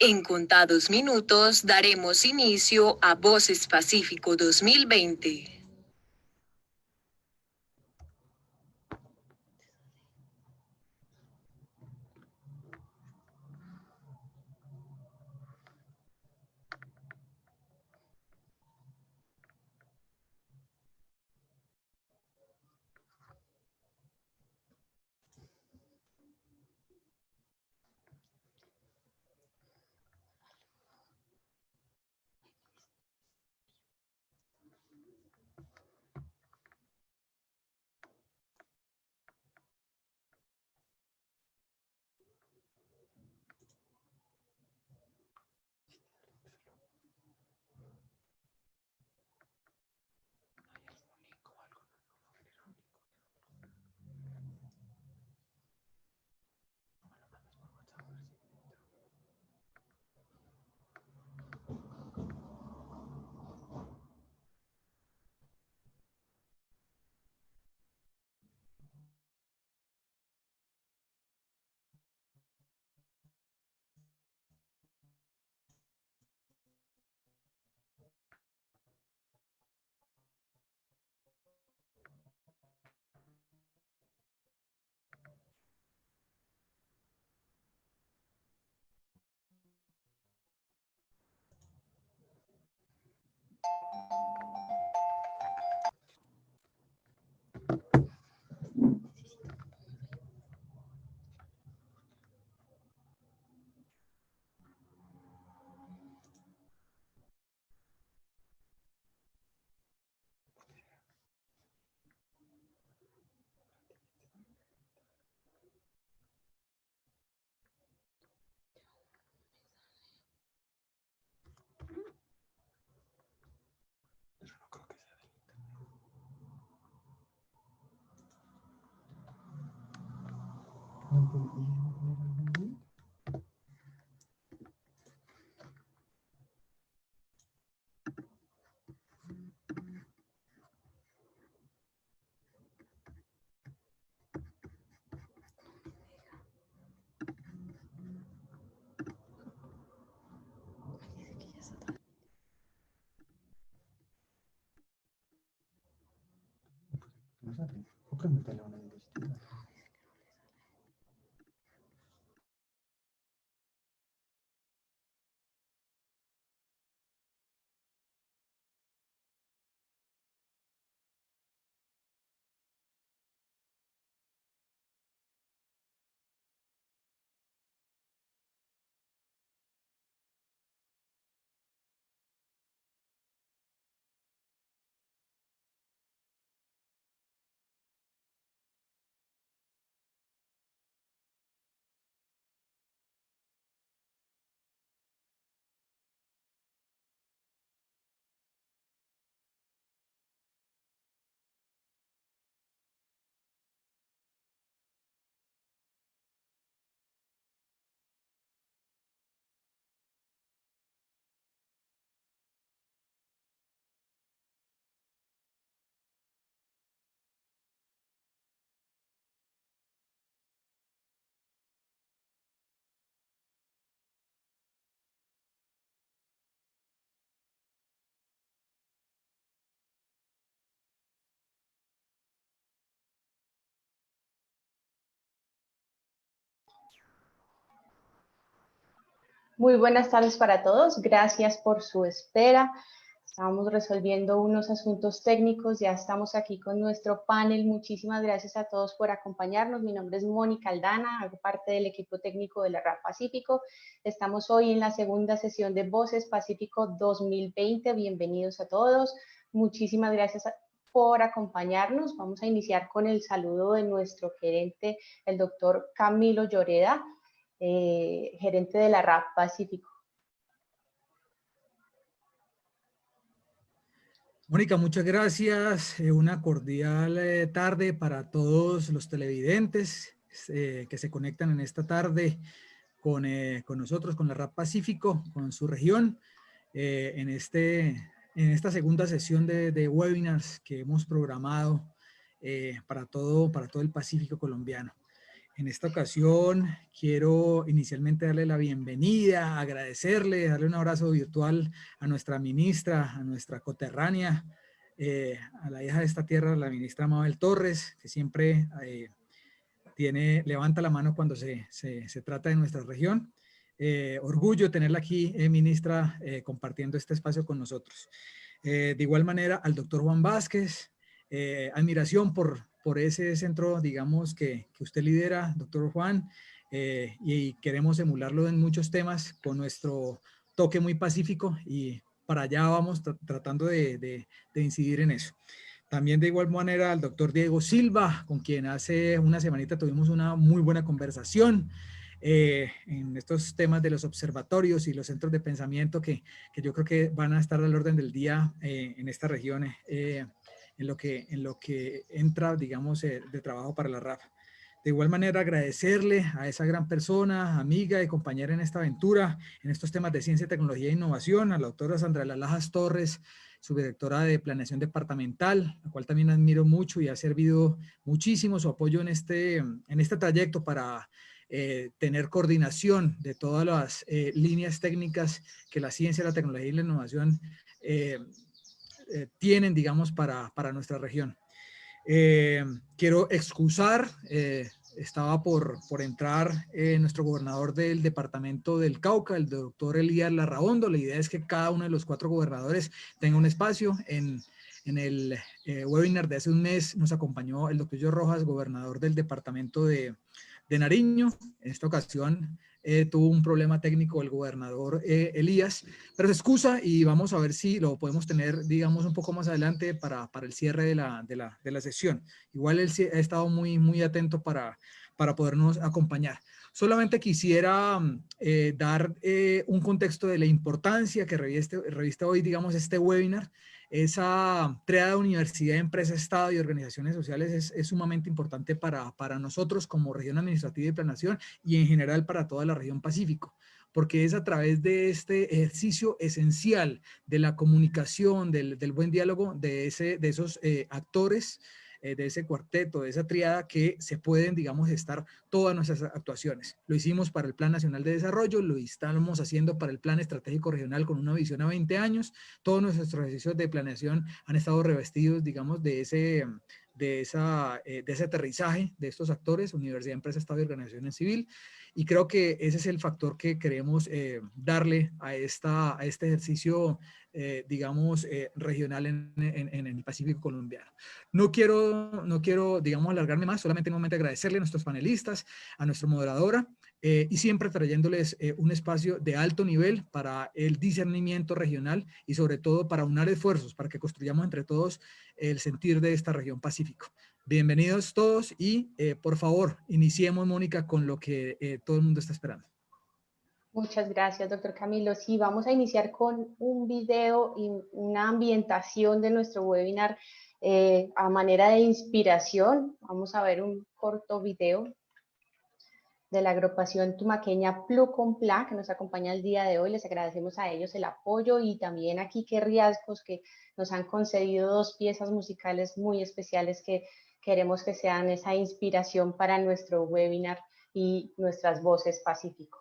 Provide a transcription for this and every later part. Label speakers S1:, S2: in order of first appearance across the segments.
S1: En contados minutos daremos inicio a Voces Pacífico 2020.
S2: Muy buenas tardes para todos, gracias por su espera. Estábamos resolviendo unos asuntos técnicos, ya estamos aquí con nuestro panel. Muchísimas gracias a todos por acompañarnos. Mi nombre es Mónica Aldana, hago parte del equipo técnico de la RAP Pacífico. Estamos hoy en la segunda sesión de Voces Pacífico 2020. Bienvenidos a todos. Muchísimas gracias por acompañarnos. Vamos a iniciar con el saludo de nuestro gerente, el doctor Camilo Lloreda, gerente de la RAP Pacífico.
S3: Mónica, muchas gracias. Una cordial tarde para todos los televidentes que se conectan en esta tarde con nosotros, con la RAP Pacífico, con su región, en esta segunda sesión de webinars que hemos programado para todo el Pacífico colombiano. En esta ocasión quiero inicialmente darle la bienvenida, agradecerle, darle un abrazo virtual a nuestra ministra, a nuestra coterránea, a la hija de esta tierra, la ministra Mabel Torres, que siempre levanta la mano cuando se trata de nuestra región. Orgullo tenerla aquí, ministra, compartiendo este espacio con nosotros. De igual manera al doctor Juan Vázquez, admiración por ese centro, digamos, que usted lidera, doctor Juan, y queremos emularlo en muchos temas con nuestro toque muy pacífico, y para allá vamos tratando de incidir en eso. También de igual manera al doctor Diego Silva, con quien hace una semanita tuvimos una muy buena conversación en estos temas de los observatorios y los centros de pensamiento que yo creo que van a estar al orden del día en esta región, en lo que entra, digamos, de trabajo para la RAF. De igual manera, agradecerle a esa gran persona, amiga y compañera en esta aventura, en estos temas de ciencia, tecnología e innovación, a la doctora Sandra Lajas Torres, subdirectora de Planeación Departamental, la cual también admiro mucho y ha servido muchísimo su apoyo en este trayecto para tener coordinación de todas las líneas técnicas que la ciencia, la tecnología y la innovación tienen, digamos, para nuestra región. Quiero excusar, estaba por entrar nuestro gobernador del departamento del Cauca, el doctor Elías Larraondo. La idea es que cada uno de los 4 gobernadores tenga un espacio. En el webinar de hace un mes nos acompañó el doctor Joe Rojas, gobernador del departamento de Nariño. En esta ocasión tuvo un problema técnico el gobernador Elías, pero se excusa y vamos a ver si lo podemos tener, digamos, un poco más adelante para el cierre de la sesión. Igual él ha estado muy atento para podernos acompañar. Solamente quisiera dar un contexto de la importancia que reviste hoy, digamos, este webinar. Esa triada de universidad, empresa, Estado y organizaciones sociales es sumamente importante para nosotros como región administrativa y planeación, y en general para toda la región Pacífico, porque es a través de este ejercicio esencial de la comunicación, del buen diálogo de esos actores, de ese cuarteto, de esa triada, que se pueden, digamos, gestar todas nuestras actuaciones. Lo hicimos para el Plan Nacional de Desarrollo, lo estamos haciendo para el Plan Estratégico Regional con una visión a 20 años. Todos nuestros ejercicios de planeación han estado revestidos, digamos, de ese aterrizaje de estos actores: universidad, empresa, Estado y organización civil. Y creo que ese es el factor que queremos darle a este ejercicio, digamos, regional en el Pacífico colombiano. No quiero, digamos, alargarme más, solamente nuevamente agradecerle a nuestros panelistas, a nuestra moderadora, y siempre trayéndoles un espacio de alto nivel para el discernimiento regional y sobre todo para unar esfuerzos, para que construyamos entre todos el sentir de esta región Pacífico. Bienvenidos todos y por favor, iniciemos, Mónica, con lo que todo el mundo está esperando.
S2: Muchas gracias, doctor Camilo. Sí, vamos a iniciar con un video y una ambientación de nuestro webinar a manera de inspiración. Vamos a ver un corto video de la agrupación tumaqueña Plucompla, que nos acompaña el día de hoy. Les agradecemos a ellos el apoyo, y también a Quique Riascos, que nos han concedido 2 piezas musicales muy especiales que queremos que sean esa inspiración para nuestro webinar y nuestras voces Pacífico.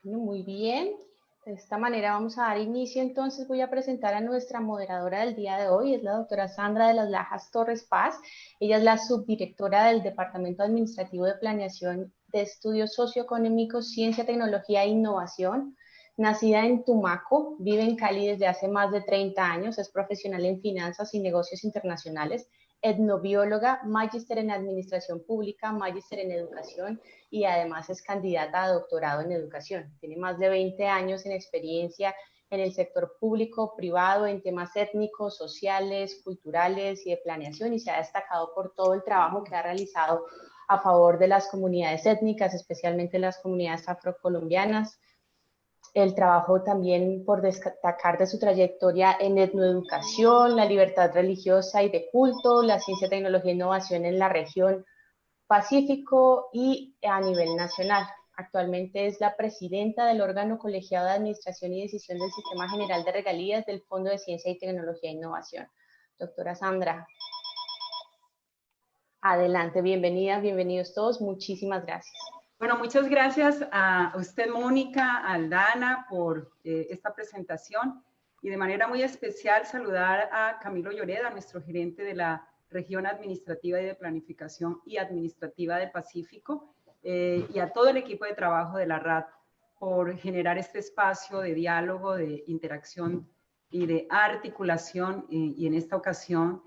S2: Bueno, muy bien. De esta manera vamos a dar inicio. Entonces voy a presentar a nuestra moderadora del día de hoy. Es la doctora Sandra de las Lajas Torres Paz. Ella es la subdirectora del Departamento Administrativo de Planeación de Estudios Socioeconómicos, Ciencia, Tecnología e Innovación. Nacida en Tumaco, vive en Cali desde hace más de 30 años, es profesional en finanzas y negocios internacionales, etnobióloga, magíster en Administración Pública, magíster en Educación y además es candidata a doctorado en Educación. Tiene más de 20 años en experiencia en el sector público, privado, en temas étnicos, sociales, culturales y de planeación, y se ha destacado por todo el trabajo que ha realizado a favor de las comunidades étnicas, especialmente las comunidades afrocolombianas. El trabajo también por destacar de su trayectoria en etnoeducación, la libertad religiosa y de culto, la ciencia, tecnología e innovación en la región Pacífico y a nivel nacional. Actualmente es la presidenta del órgano colegiado de administración y decisión del Sistema General de Regalías del Fondo de Ciencia y Tecnología e Innovación. Doctora Sandra, adelante, bienvenida, bienvenidos todos, muchísimas gracias.
S4: Bueno, muchas gracias a usted, Mónica, a Aldana, por esta presentación y de manera muy especial saludar a Camilo Lloreda, nuestro gerente de la Región Administrativa y de Planificación y Administrativa del Pacífico, y a todo el equipo de trabajo de la RAD por generar este espacio de diálogo, de interacción y de articulación, y en esta ocasión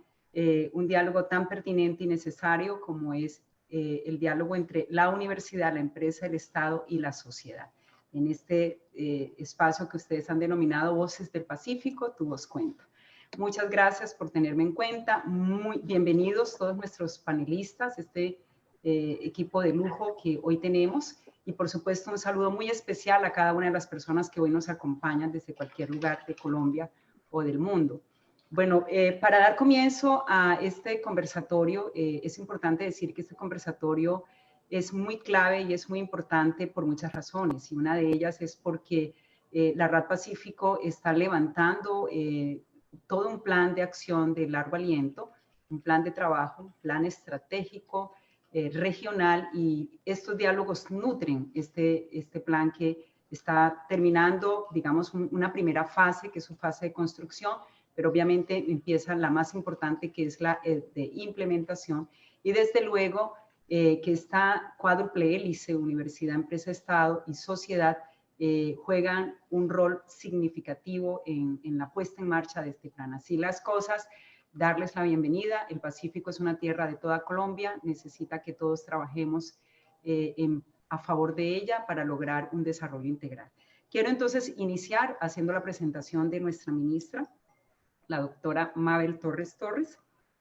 S4: un diálogo tan pertinente y necesario como es el diálogo entre la universidad, la empresa, el Estado y la sociedad. En este espacio que ustedes han denominado Voces del Pacífico, Tu Voz Cuenta. Muchas gracias por tenerme en cuenta. Muy bienvenidos todos nuestros panelistas, este equipo de lujo que hoy tenemos. Y por supuesto un saludo muy especial a cada una de las personas que hoy nos acompañan desde cualquier lugar de Colombia o del mundo. Bueno, para dar comienzo a este conversatorio, es importante decir que este conversatorio es muy clave y es muy importante por muchas razones. Y una de ellas es porque la RAD Pacífico está levantando todo un plan de acción de largo aliento, un plan de trabajo, un plan estratégico, regional, y estos diálogos nutren este plan que está terminando, digamos, una primera fase, que es su fase de construcción, pero obviamente empieza la más importante, que es la de implementación, y desde luego que esta cuádruple hélice, universidad, empresa, Estado y sociedad, juegan un rol significativo en la puesta en marcha de este plan. Así las cosas, darles la bienvenida. El Pacífico es una tierra de toda Colombia, necesita que todos trabajemos a favor de ella para lograr un desarrollo integral. Quiero entonces iniciar haciendo la presentación de nuestra ministra, la doctora Mabel Torres Torres.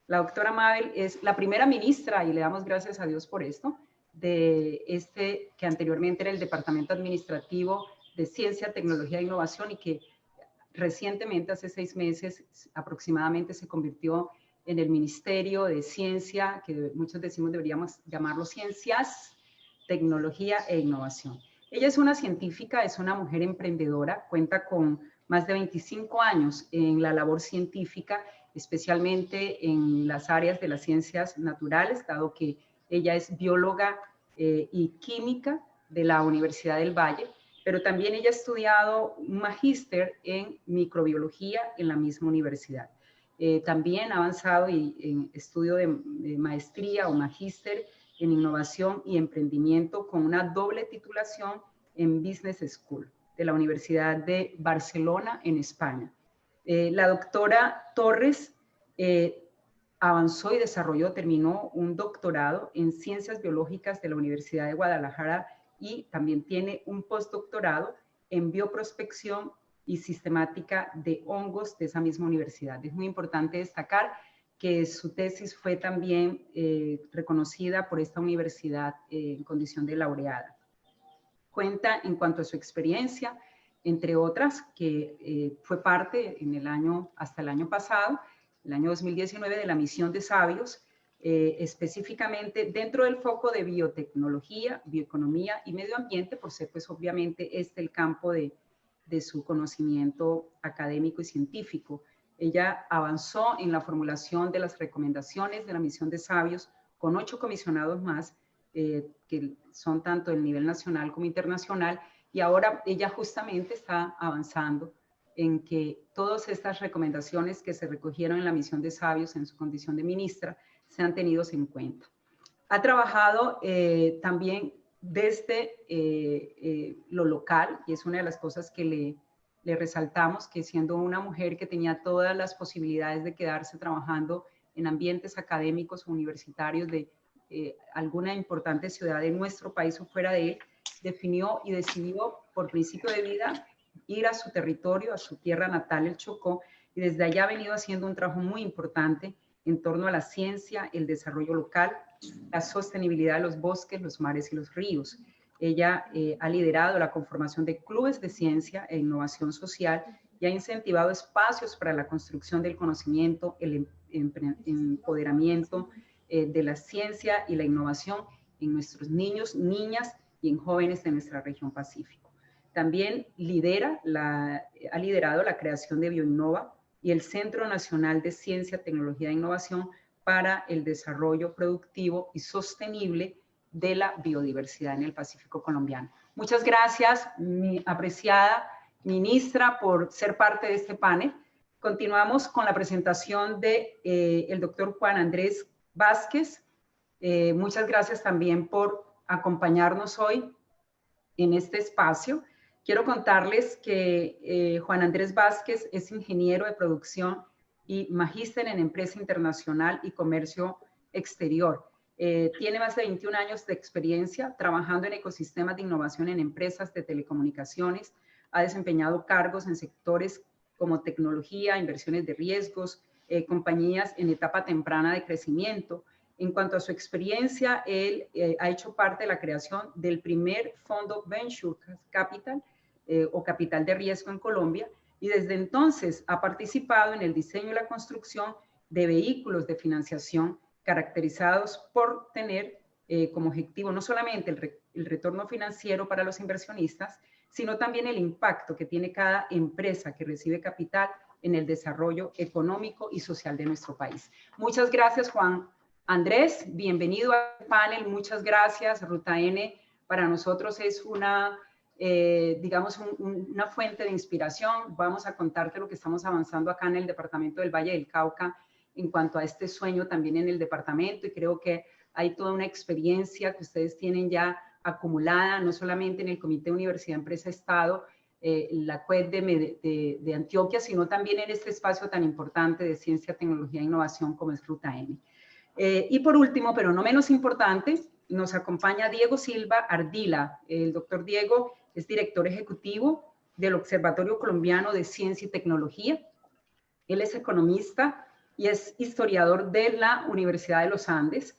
S4: La doctora Mabel es la primera ministra, y le damos gracias a Dios por esto, de que anteriormente era el Departamento Administrativo de Ciencia, Tecnología e Innovación, y que recientemente, hace 6 meses aproximadamente, se convirtió en el Ministerio de Ciencia, que muchos decimos deberíamos llamarlo Ciencias, Tecnología e Innovación. Ella es una científica, es una mujer emprendedora, cuenta con más de 25 años en la labor científica, especialmente en las áreas de las ciencias naturales, dado que ella es bióloga y química de la Universidad del Valle, pero también ella ha estudiado un magíster en microbiología en la misma universidad. También ha avanzado en estudio de maestría o magíster en innovación y emprendimiento con una doble titulación en Business School de la Universidad de Barcelona en España. La doctora Torres avanzó y desarrolló, terminó un doctorado en Ciencias Biológicas de la Universidad de Guadalajara y también tiene un postdoctorado en Bioprospección y Sistemática de Hongos de esa misma universidad. Es muy importante destacar que su tesis fue también reconocida por esta universidad en condición de laureada. Cuenta en cuanto a su experiencia, entre otras, que fue parte hasta el año pasado, el año 2019, de la misión de Sabios, específicamente dentro del foco de biotecnología, bioeconomía y medio ambiente, por ser pues obviamente el campo de su conocimiento académico y científico. Ella avanzó en la formulación de las recomendaciones de la misión de Sabios con 8 comisionados más, que son tanto del nivel nacional como internacional, y ahora ella justamente está avanzando en que todas estas recomendaciones que se recogieron en la misión de Sabios en su condición de ministra sean tenidos en cuenta. Ha trabajado también desde lo local, y es una de las cosas que le resaltamos, que siendo una mujer que tenía todas las posibilidades de quedarse trabajando en ambientes académicos o universitarios de alguna importante ciudad de nuestro país o fuera de él, definió y decidió por principio de vida ir a su territorio, a su tierra natal, el Chocó, y desde allá ha venido haciendo un trabajo muy importante en torno a la ciencia, el desarrollo local, la sostenibilidad de los bosques, los mares y los ríos. Ella ha liderado la conformación de clubes de ciencia e innovación social y ha incentivado espacios para la construcción del conocimiento, el empoderamiento de la ciencia y la innovación en nuestros niños, niñas y en jóvenes de nuestra región Pacífico. También ha liderado la creación de Bioinnova y el Centro Nacional de Ciencia, Tecnología e Innovación para el desarrollo productivo y sostenible de la biodiversidad en el Pacífico colombiano. Muchas gracias, mi apreciada ministra, por ser parte de este panel. Continuamos con la presentación de el doctor Juan Andrés Vázquez. Muchas gracias también por acompañarnos hoy en este espacio. Quiero contarles que Juan Andrés Vázquez es ingeniero de producción y magíster en empresa internacional y comercio exterior. Tiene más de 21 años de experiencia trabajando en ecosistemas de innovación en empresas de telecomunicaciones. Ha desempeñado cargos en sectores como tecnología, inversiones de riesgos, compañías en etapa temprana de crecimiento. En cuanto a su experiencia, él ha hecho parte de la creación del primer fondo Venture Capital o capital de riesgo en Colombia, y desde entonces ha participado en el diseño y la construcción de vehículos de financiación caracterizados por tener como objetivo no solamente el retorno financiero para los inversionistas, sino también el impacto que tiene cada empresa que recibe capital en el desarrollo económico y social de nuestro país. Muchas gracias, Juan Andrés. Bienvenido al panel. Muchas gracias. Ruta N para nosotros es una, digamos, una fuente de inspiración. Vamos a contarte lo que estamos avanzando acá en el departamento del Valle del Cauca en cuanto a este sueño también en el departamento, y creo que hay toda una experiencia que ustedes tienen ya acumulada, no solamente en el Comité Universidad Empresa Estado, la CUED de Antioquia, sino también en este espacio tan importante de ciencia, tecnología e innovación como es Ruta N. Y por último, pero no menos importante, nos acompaña Diego Silva Ardila. El doctor Diego es director ejecutivo del Observatorio Colombiano de Ciencia y Tecnología. Él es economista y es historiador de la Universidad de los Andes.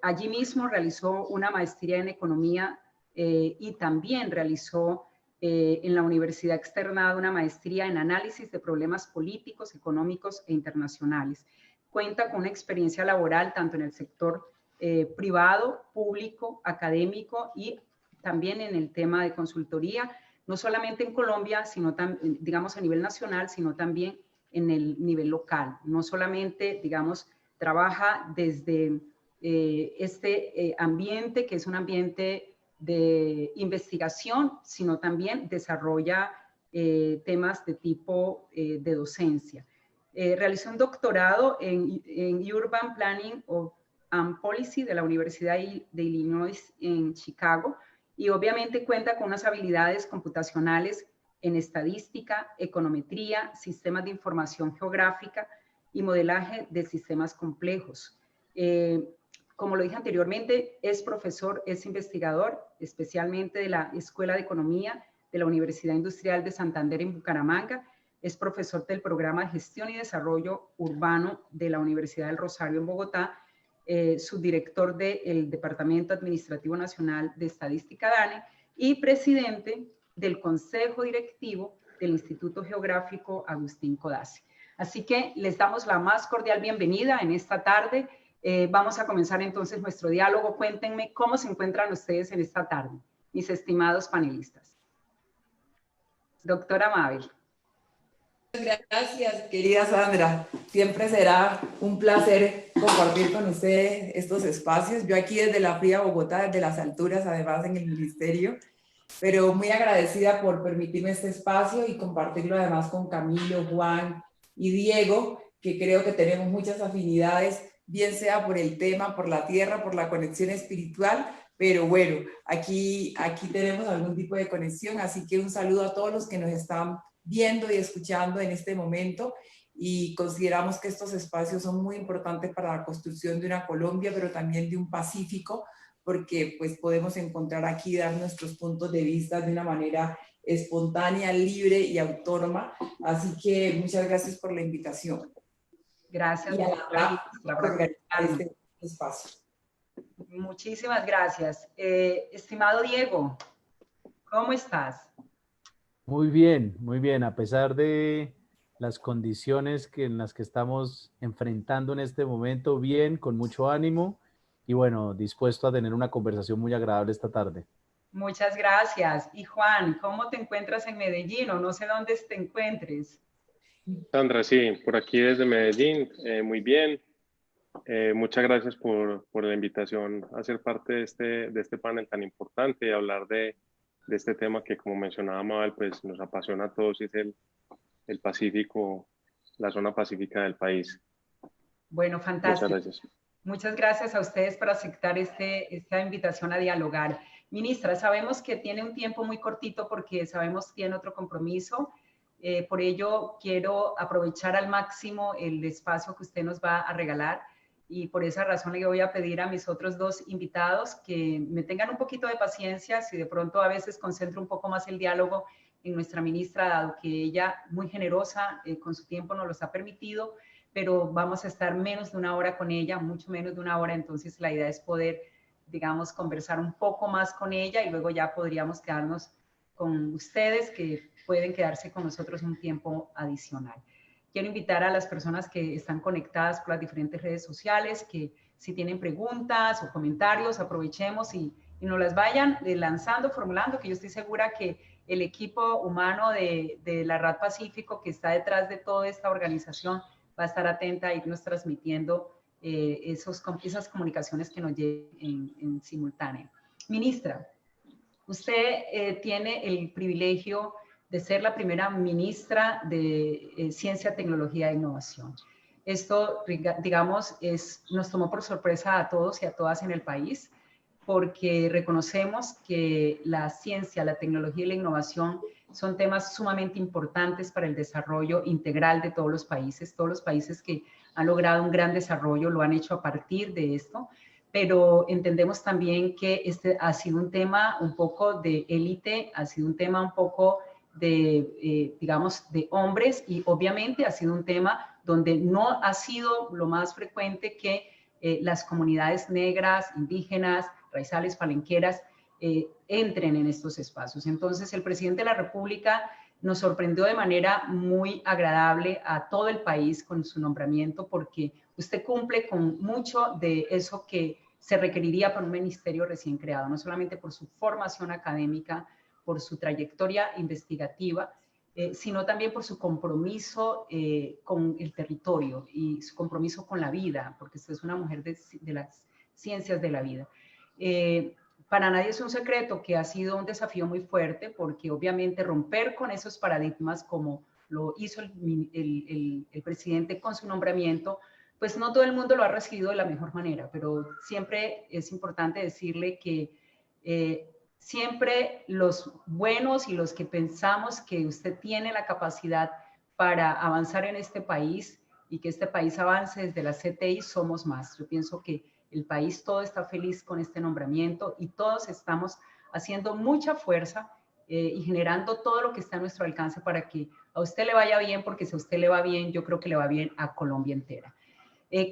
S4: Allí mismo realizó una maestría en economía y también realizó en la Universidad Externada una maestría en análisis de problemas políticos, económicos e internacionales. Cuenta con una experiencia laboral tanto en el sector privado, público, académico y también en el tema de consultoría, no solamente en Colombia, sino digamos a nivel nacional, sino también en el nivel local. No solamente, digamos, trabaja desde este ambiente, que es un ambiente de investigación, sino también desarrolla temas de tipo de docencia. Realizó un doctorado en Urban Planning and Policy de la Universidad de Illinois en Chicago, y obviamente cuenta con unas habilidades computacionales en estadística, econometría, sistemas de información geográfica y modelaje de sistemas complejos. Como lo dije anteriormente, es profesor, es investigador, especialmente de la Escuela de Economía de la Universidad Industrial de Santander en Bucaramanga. Es profesor del programa de Gestión y Desarrollo Urbano de la Universidad del Rosario en Bogotá, subdirector del Departamento Administrativo Nacional de Estadística DANE y presidente del Consejo Directivo del Instituto Geográfico Agustín Codazzi. Así que les damos la más cordial bienvenida en esta tarde. Vamos a comenzar entonces nuestro diálogo. Cuéntenme cómo se encuentran ustedes en esta tarde, mis estimados panelistas. Doctora Mabel.
S5: Gracias, querida Sandra. Siempre será un placer compartir con ustedes estos espacios. Yo aquí desde la fría Bogotá, desde las alturas, además en el ministerio, pero muy agradecida por permitirme este espacio y compartirlo además con Camilo, Juan y Diego, que creo que tenemos muchas afinidades, bien sea por el tema, por la tierra, por la conexión espiritual, pero bueno, aquí tenemos algún tipo de conexión, así que un saludo a todos los que nos están viendo y escuchando en este momento, y consideramos que estos espacios son muy importantes para la construcción de una Colombia, pero también de un Pacífico, porque pues podemos encontrar aquí, dar nuestros puntos de vista de una manera espontánea, libre y autónoma. Así que muchas gracias por la invitación.
S4: Gracias,
S5: Y a la RAP por organizar este espacio.
S4: Muchísimas gracias. Estimado Diego, ¿cómo estás?
S6: Muy bien, muy bien. A pesar de las condiciones en las que estamos enfrentando en este momento, bien, con mucho ánimo y bueno, dispuesto a tener una conversación muy agradable esta tarde.
S4: Muchas gracias. Y Juan, ¿cómo te encuentras en Medellín? O no sé dónde te encuentres.
S7: Sandra, sí, por aquí desde Medellín, muy bien. Muchas gracias por la invitación a ser parte de este panel tan importante y hablar de este tema que, como mencionaba Mabel, pues nos apasiona a todos, y es el Pacífico, la zona pacífica del país.
S4: Bueno, fantástico.
S7: Muchas gracias.
S4: Muchas gracias a ustedes por aceptar esta invitación a dialogar. Ministra, sabemos que tiene un tiempo muy cortito porque sabemos que tiene otro compromiso. Por ello, quiero aprovechar al máximo el espacio que usted nos va a regalar, y por esa razón le voy a pedir a mis otros dos invitados que me tengan un poquito de paciencia si de pronto a veces concentro un poco más el diálogo en nuestra ministra, dado que ella, muy generosa con su tiempo, nos los ha permitido, pero vamos a estar menos de una hora con ella, mucho menos de una hora. Entonces la idea es poder, digamos, conversar un poco más con ella, y luego ya podríamos quedarnos con ustedes, que pueden quedarse con nosotros un tiempo adicional. Quiero invitar a las personas que están conectadas por las diferentes redes sociales, que si tienen preguntas o comentarios, aprovechemos y nos las vayan lanzando, formulando, que yo estoy segura que el equipo humano de la RAD Pacífico, que está detrás de toda esta organización, va a estar atenta a irnos transmitiendo esas comunicaciones que nos lleguen en simultáneo. Ministra, usted tiene el privilegio de ser la primera ministra de Ciencia, Tecnología e Innovación. Esto, digamos, nos tomó por sorpresa a todos y a todas en el país, porque reconocemos que la ciencia, la tecnología y la innovación son temas sumamente importantes para el desarrollo integral de todos los países. Todos los países que han logrado un gran desarrollo lo han hecho a partir de esto, pero entendemos también que este ha sido un tema un poco de élite, ha sido un tema un poco de, digamos, de hombres, y obviamente ha sido un tema donde no ha sido lo más frecuente que las comunidades negras, indígenas, raizales, palenqueras, entren en estos espacios. Entonces, el presidente de la República nos sorprendió de manera muy agradable a todo el país con su nombramiento, porque usted cumple con mucho de eso que se requeriría para un ministerio recién creado, no solamente por su formación académica, por su trayectoria investigativa, sino también por su compromiso con el territorio y su compromiso con la vida, porque usted es una mujer de las ciencias de la vida. Para nadie es un secreto que ha sido un desafío muy fuerte, porque obviamente romper con esos paradigmas, como lo hizo el presidente con su nombramiento, pues no todo el mundo lo ha recibido de la mejor manera, pero siempre es importante decirle que siempre los buenos y los que pensamos que usted tiene la capacidad para avanzar en este país y que este país avance desde la CTI, somos más. Yo pienso que el país todo está feliz con este nombramiento, y todos estamos haciendo mucha fuerza y generando todo lo que está a nuestro alcance para que a usted le vaya bien, porque si a usted le va bien, yo creo que le va bien a Colombia entera.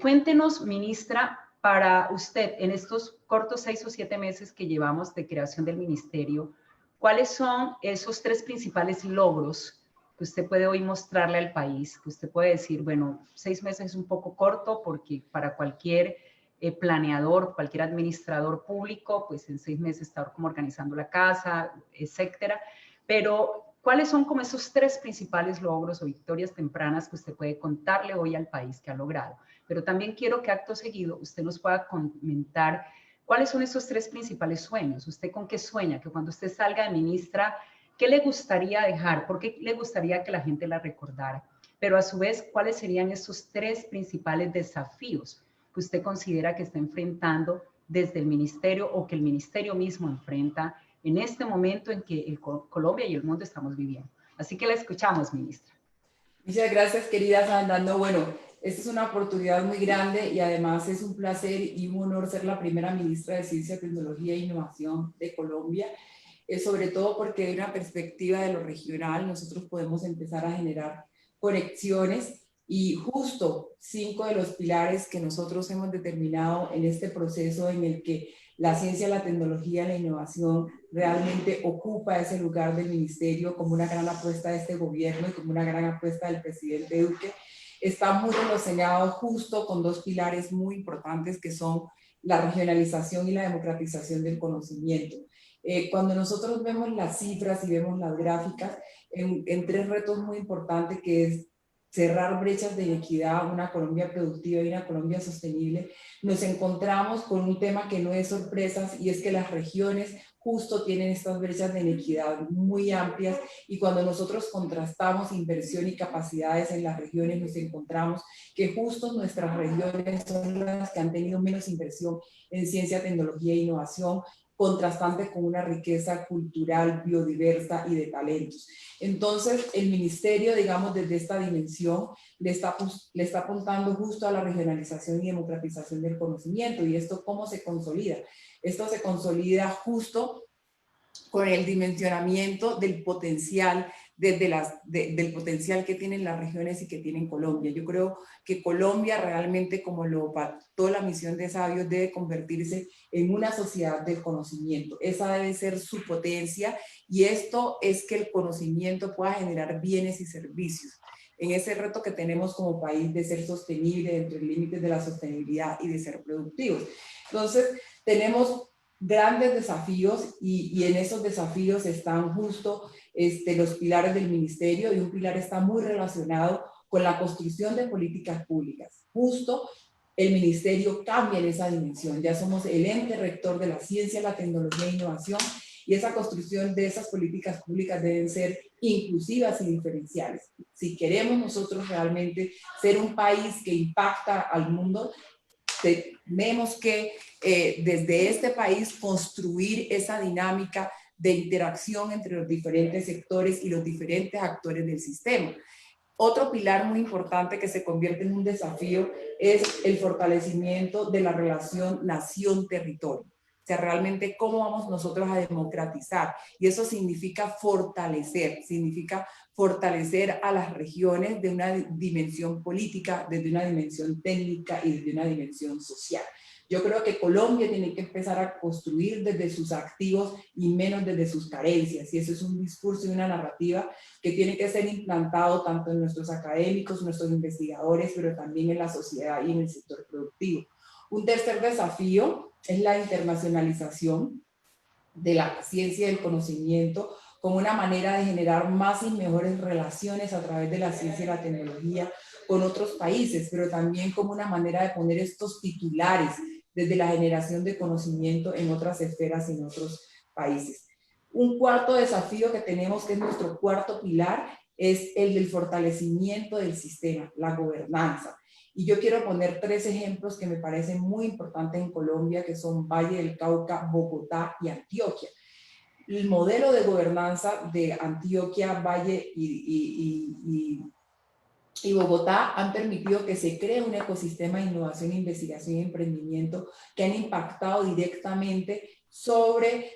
S4: Cuéntenos, ministra, para usted, en estos cortos 6 o 7 meses que llevamos de creación del ministerio, ¿cuáles son esos 3 principales logros que usted puede hoy mostrarle al país? Que usted puede decir, bueno, 6 meses es un poco corto, porque para cualquier planeador, cualquier administrador público, pues en 6 meses está como organizando la casa, etcétera. Pero, ¿cuáles son como esos 3 principales logros o victorias tempranas que usted puede contarle hoy al país que ha logrado? Pero también quiero que acto seguido usted nos pueda comentar cuáles son esos 3 principales sueños. ¿Usted con qué sueña? Que cuando usted salga de ministra, ¿qué le gustaría dejar? ¿Por qué le gustaría que la gente la recordara? Pero a su vez, ¿cuáles serían esos 3 principales desafíos que usted considera que está enfrentando desde el ministerio, o que el ministerio mismo enfrenta en este momento en que Colombia y el mundo estamos viviendo? Así que la escuchamos, ministra.
S5: Muchas gracias, querida Sandra. No, bueno, esta es una oportunidad muy grande y además es un placer y un honor ser la primera ministra de Ciencia, Tecnología e Innovación de Colombia, sobre todo porque de una perspectiva de lo regional nosotros podemos empezar a generar conexiones y justo 5 de los pilares que nosotros hemos determinado en este proceso en el que la ciencia, la tecnología y la innovación realmente ocupa ese lugar del ministerio como una gran apuesta de este gobierno y como una gran apuesta del presidente Duque, está muy relacionado justo con 2 pilares muy importantes que son la regionalización y la democratización del conocimiento. Cuando nosotros vemos las cifras y vemos las gráficas, en 3 retos muy importantes que es cerrar brechas de inequidad, una Colombia productiva y una Colombia sostenible, nos encontramos con un tema que no es sorpresa y es que las regiones justo tienen estas brechas de inequidad muy amplias y cuando nosotros contrastamos inversión y capacidades en las regiones nos encontramos que justo nuestras regiones son las que han tenido menos inversión en ciencia, tecnología e innovación, contrastante con una riqueza cultural, biodiversa y de talentos. Entonces, el ministerio, digamos, desde esta dimensión, le está apuntando justo a la regionalización y democratización del conocimiento. ¿Y esto cómo se consolida? Esto se consolida justo con el dimensionamiento del potencial, del potencial que tienen las regiones y que tienen Colombia. Yo creo que Colombia realmente, como lo pactó la misión de Sabios, debe convertirse en una sociedad del conocimiento. Esa debe ser su potencia y esto es que el conocimiento pueda generar bienes y servicios. En ese reto que tenemos como país de ser sostenible dentro de los límites de la sostenibilidad y de ser productivos. Entonces, tenemos grandes desafíos y en esos desafíos están justo los pilares del ministerio y un pilar está muy relacionado con la construcción de políticas públicas. Justo el ministerio cambia en esa dimensión. Ya somos el ente rector de la ciencia, la tecnología e innovación y esa construcción de esas políticas públicas deben ser inclusivas y diferenciales. Si queremos nosotros realmente ser un país que impacta al mundo, tenemos que desde este país construir esa dinámica de interacción entre los diferentes sectores y los diferentes actores del sistema. Otro pilar muy importante que se convierte en un desafío es el fortalecimiento de la relación nación-territorio. O sea, realmente cómo vamos nosotros a democratizar. Y eso significa fortalecer a las regiones de una dimensión política, desde una dimensión técnica y desde una dimensión social. Yo creo que Colombia tiene que empezar a construir desde sus activos y menos desde sus carencias. Y eso es un discurso y una narrativa que tiene que ser implantado tanto en nuestros académicos, nuestros investigadores, pero también en la sociedad y en el sector productivo. Un tercer desafío es la internacionalización de la ciencia y del conocimiento como una manera de generar más y mejores relaciones a través de la ciencia y la tecnología con otros países, pero también como una manera de poner estos titulares desde la generación de conocimiento en otras esferas y en otros países. Un cuarto desafío que tenemos, que es nuestro cuarto pilar, es el del fortalecimiento del sistema, la gobernanza. Y yo quiero poner 3 ejemplos que me parecen muy importantes en Colombia, que son Valle del Cauca, Bogotá y Antioquia. El modelo de gobernanza de Antioquia, Valle y Bogotá han permitido que se cree un ecosistema de innovación, investigación y emprendimiento que han impactado directamente sobre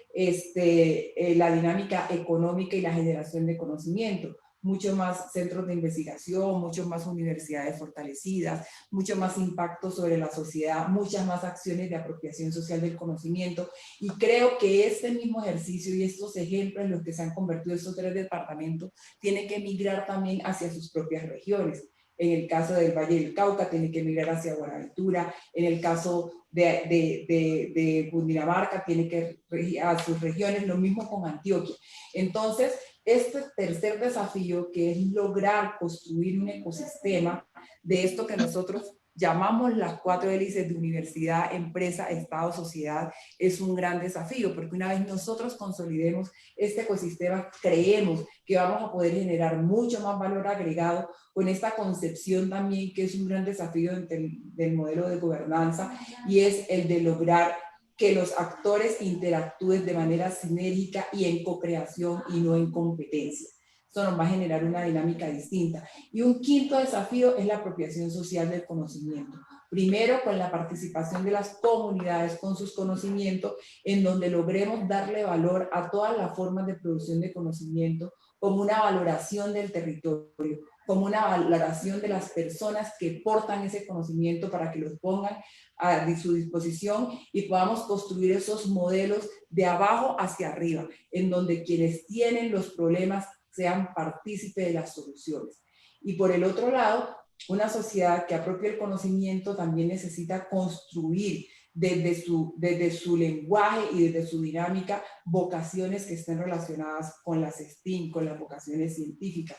S5: la dinámica económica y la generación de conocimiento. Mucho más centros de investigación, mucho más universidades fortalecidas, mucho más impacto sobre la sociedad, muchas más acciones de apropiación social del conocimiento. Y creo que este mismo ejercicio y estos ejemplos en los que se han convertido estos 3 departamentos tienen que migrar también hacia sus propias regiones. En el caso del Valle del Cauca tiene que migrar hacia Buenaventura, en el caso de Cundinamarca tiene que ir a sus regiones, lo mismo con Antioquia. Entonces, este tercer desafío, que es lograr construir un ecosistema de esto que nosotros llamamos las 4 hélices de universidad, empresa, Estado, sociedad, es un gran desafío, porque una vez nosotros consolidemos este ecosistema, creemos que vamos a poder generar mucho más valor agregado con esta concepción también, que es un gran desafío del modelo de gobernanza, y es el de lograr que los actores interactúen de manera sinérgica y en co-creación y no en competencia. Esto nos va a generar una dinámica distinta. Y un quinto desafío es la apropiación social del conocimiento. Primero, con la participación de las comunidades con sus conocimientos, en donde logremos darle valor a todas las formas de producción de conocimiento, como una valoración del territorio, como una valoración de las personas que portan ese conocimiento para que los pongan a su disposición y podamos construir esos modelos de abajo hacia arriba, en donde quienes tienen los problemas sean partícipes de las soluciones. Y por el otro lado, una sociedad que apropie el conocimiento también necesita construir desde su lenguaje y desde su dinámica vocaciones que estén relacionadas con las STEAM, con las vocaciones científicas.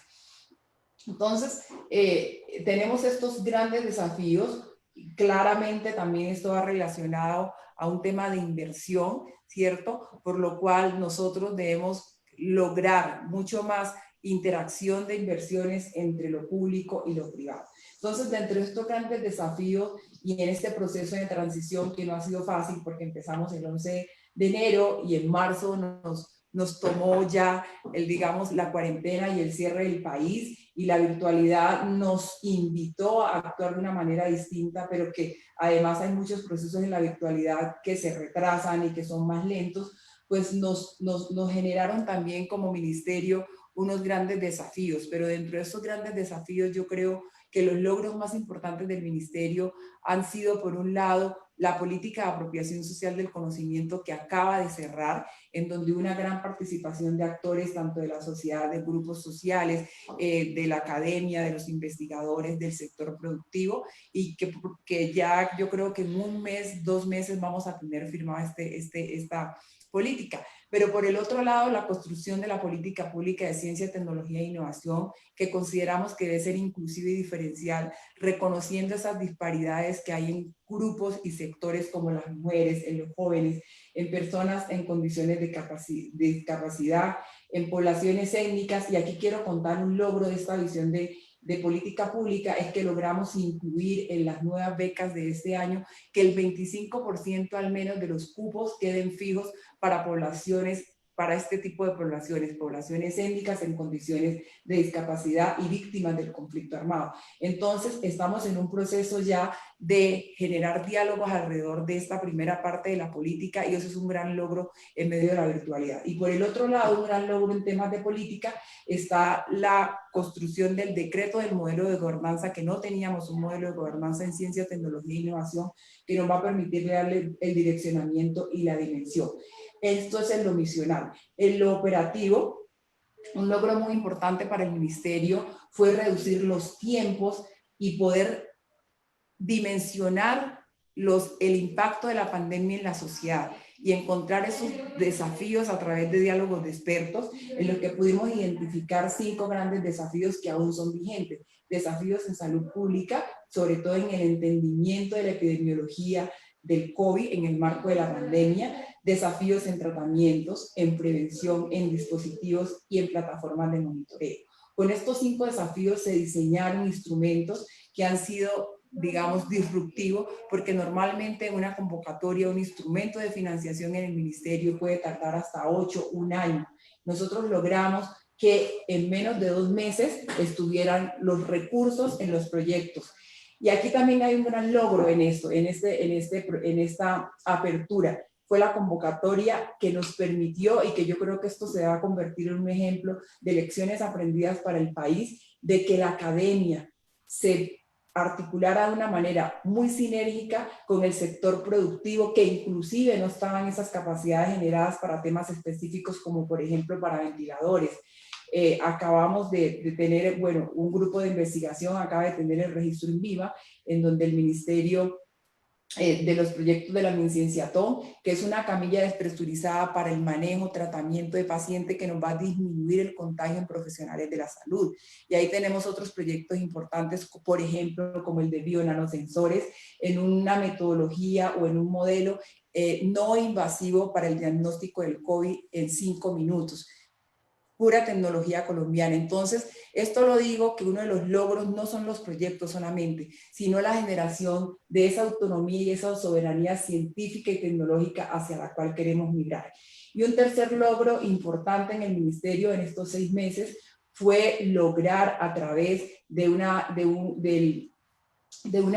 S5: Entonces, tenemos estos grandes desafíos. Claramente también esto va relacionado a un tema de inversión, ¿cierto? Por lo cual nosotros debemos lograr mucho más interacción de inversiones entre lo público y lo privado. Entonces, dentro de estos grandes desafíos y en este proceso de transición que no ha sido fácil porque empezamos el 11 de enero y en marzo nos tomó ya, digamos, la cuarentena y el cierre del país, y la virtualidad nos invitó a actuar de una manera distinta, pero que además hay muchos procesos en la virtualidad que se retrasan y que son más lentos, pues nos generaron también como ministerio unos grandes desafíos. Pero dentro de esos grandes desafíos yo creo que los logros más importantes del ministerio han sido, por un lado, la política de apropiación social del conocimiento que acaba de cerrar, en donde una gran participación de actores, tanto de la sociedad, de grupos sociales, de la academia, de los investigadores, del sector productivo, y que ya yo creo que en un mes, 2 meses vamos a tener firmada esta política. Pero por el otro lado, la construcción de la política pública de ciencia, tecnología e innovación, que consideramos que debe ser inclusiva y diferencial, reconociendo esas disparidades que hay en grupos y sectores como las mujeres, en los jóvenes, en personas en condiciones de discapacidad, en poblaciones étnicas. Y aquí quiero contar un logro de esta visión de política pública, es que logramos incluir en las nuevas becas de este año que el 25% al menos de los cupos queden fijos para poblaciones, para este tipo de poblaciones étnicas en condiciones de discapacidad y víctimas del conflicto armado. Entonces, estamos en un proceso ya de generar diálogos alrededor de esta primera parte de la política, y eso es un gran logro en medio de la virtualidad. Y por el otro lado, un gran logro en temas de política está la construcción del decreto del modelo de gobernanza, que no teníamos un modelo de gobernanza en ciencia, tecnología e innovación que nos va a permitir darle el direccionamiento y la dimensión. Esto es en lo misional. En lo operativo, un logro muy importante para el ministerio fue reducir los tiempos y poder dimensionar el impacto de la pandemia en la sociedad y encontrar esos desafíos a través de diálogos de expertos, en los que pudimos identificar 5 grandes desafíos que aún son vigentes. Desafíos en salud pública, sobre todo en el entendimiento de la epidemiología del COVID en el marco de la pandemia, desafíos en tratamientos, en prevención, en dispositivos y en plataformas de monitoreo. Con estos 5 desafíos se diseñaron instrumentos que han sido, digamos, disruptivos, porque normalmente una convocatoria, un instrumento de financiación en el ministerio puede tardar hasta 8, un año. Nosotros logramos que en menos de 2 meses estuvieran los recursos en los proyectos. Y aquí también hay un gran logro en esto, en esta apertura. Fue la convocatoria que nos permitió, y que yo creo que esto se va a convertir en un ejemplo de lecciones aprendidas para el país, de que la academia se articulara de una manera muy sinérgica con el sector productivo, que inclusive no estaban esas capacidades generadas para temas específicos como por ejemplo para ventiladores. Acabamos de tener, bueno, un grupo de investigación acaba de tener el registro INVIMA, en donde el ministerio de los proyectos de la MinCienciaTón, que es una camilla despresurizada para el manejo, tratamiento de pacientes, que nos va a disminuir el contagio en profesionales de la salud. Y ahí tenemos otros proyectos importantes, por ejemplo, como el de bionanosensores, en una metodología o en un modelo no invasivo para el diagnóstico del COVID en 5 minutos. Pura tecnología colombiana. Entonces, esto lo digo, que uno de los logros no son los proyectos solamente, sino la generación de esa autonomía y esa soberanía científica y tecnológica hacia la cual queremos migrar. Y un tercer logro importante en el ministerio en estos 6 meses fue lograr a través de unas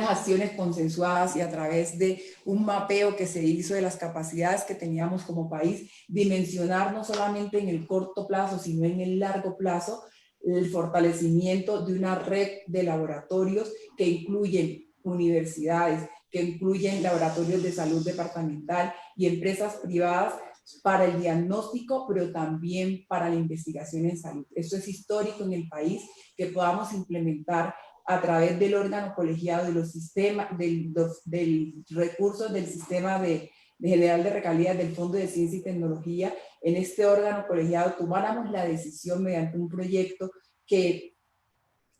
S5: acciones consensuadas y a través de un mapeo que se hizo de las capacidades que teníamos como país, dimensionar no solamente en el corto plazo, sino en el largo plazo, el fortalecimiento de una red de laboratorios que incluyen universidades, que incluyen laboratorios de salud departamental y empresas privadas para el diagnóstico, pero también para la investigación en salud. Esto es histórico en el país, que podamos implementar a través del órgano colegiado de los sistemas, del recursos del sistema de general de regalías del Fondo de Ciencia y Tecnología. En este órgano colegiado tomáramos la decisión mediante un proyecto que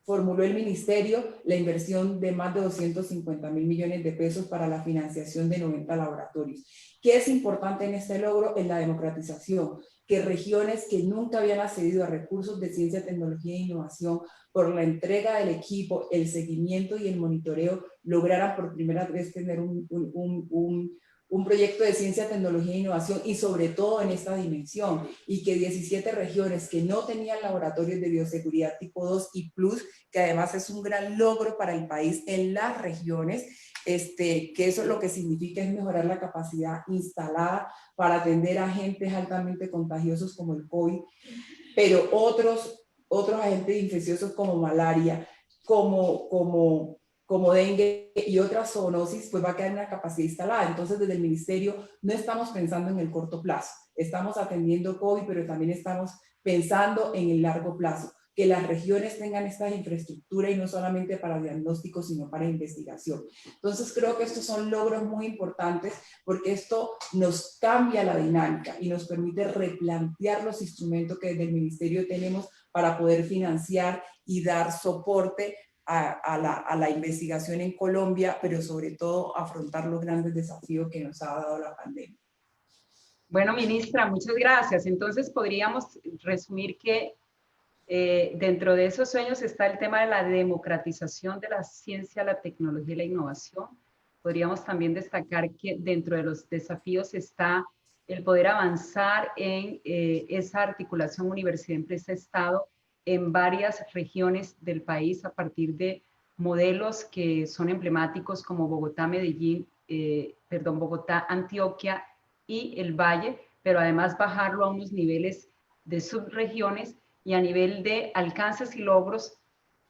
S5: formuló el ministerio, la inversión de más de 250 mil millones de pesos para la financiación de 90 laboratorios. ¿Qué es importante en este logro? En la democratización, que regiones que nunca habían accedido a recursos de ciencia, tecnología e innovación, por la entrega del equipo, el seguimiento y el monitoreo, lograran por primera vez tener un proyecto de ciencia, tecnología e innovación, y sobre todo en esta dimensión, y que 17 regiones que no tenían laboratorios de bioseguridad tipo 2 y plus, que además es un gran logro para el país en las regiones, que eso lo que significa es mejorar la capacidad instalada para atender a agentes altamente contagiosos como el COVID, pero otros agentes infecciosos como malaria, como dengue y otras zoonosis, pues va a quedar una capacidad instalada. Entonces, desde el ministerio no estamos pensando en el corto plazo, estamos atendiendo COVID, pero también estamos pensando en el largo plazo, que las regiones tengan esta infraestructura y no solamente para diagnóstico, sino para investigación. Entonces, creo que estos son logros muy importantes porque esto nos cambia la dinámica y nos permite replantear los instrumentos que desde el ministerio tenemos para poder financiar y dar soporte a la investigación en Colombia, pero sobre todo afrontar los grandes desafíos que nos ha dado la pandemia.
S4: Bueno, ministra, muchas gracias. Entonces, podríamos resumir que dentro de esos sueños está el tema de la democratización de la ciencia, la tecnología y la innovación. Podríamos también destacar que dentro de los desafíos está el poder avanzar en esa articulación universidad, empresa, Estado en varias regiones del país a partir de modelos que son emblemáticos como Bogotá, Medellín, Bogotá, Antioquia y el Valle, pero además bajarlo a unos niveles de subregiones y a nivel de alcances y logros,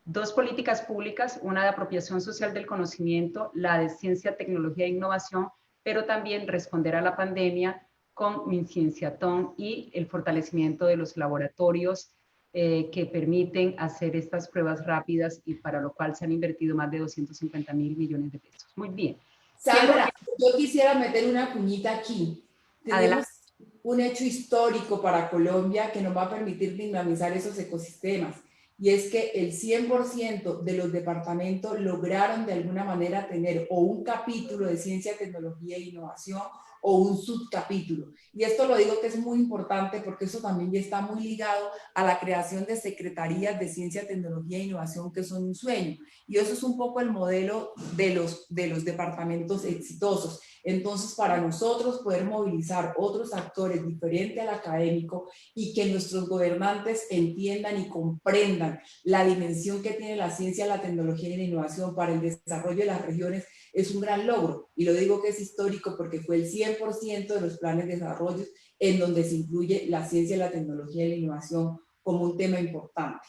S4: dos políticas públicas, una de apropiación social del conocimiento, la de ciencia, tecnología e innovación, pero también responder a la pandemia con MinCienciatón y el fortalecimiento de los laboratorios que permiten hacer estas pruebas rápidas y para lo cual se han invertido más de 250 mil millones de pesos. Muy bien.
S5: Sandra, yo quisiera meter una cuñita aquí. Tenemos
S4: Adelante.
S5: un hecho histórico para Colombia que nos va a permitir dinamizar esos ecosistemas, y es que el 100% de los departamentos lograron de alguna manera tener o un capítulo de ciencia, tecnología e innovación o un subcapítulo. Y esto lo digo que es muy importante porque eso también ya está muy ligado a la creación de secretarías de ciencia, tecnología e innovación, que son un sueño. Y eso es un poco el modelo de los departamentos exitosos. Entonces, para nosotros poder movilizar otros actores diferentes al académico y que nuestros gobernantes entiendan y comprendan la dimensión que tiene la ciencia, la tecnología y la innovación para el desarrollo de las regiones, es un gran logro. Y lo digo que es histórico porque fue el 100% de los planes de desarrollo en donde se incluye la ciencia, la tecnología y la innovación como un tema importante.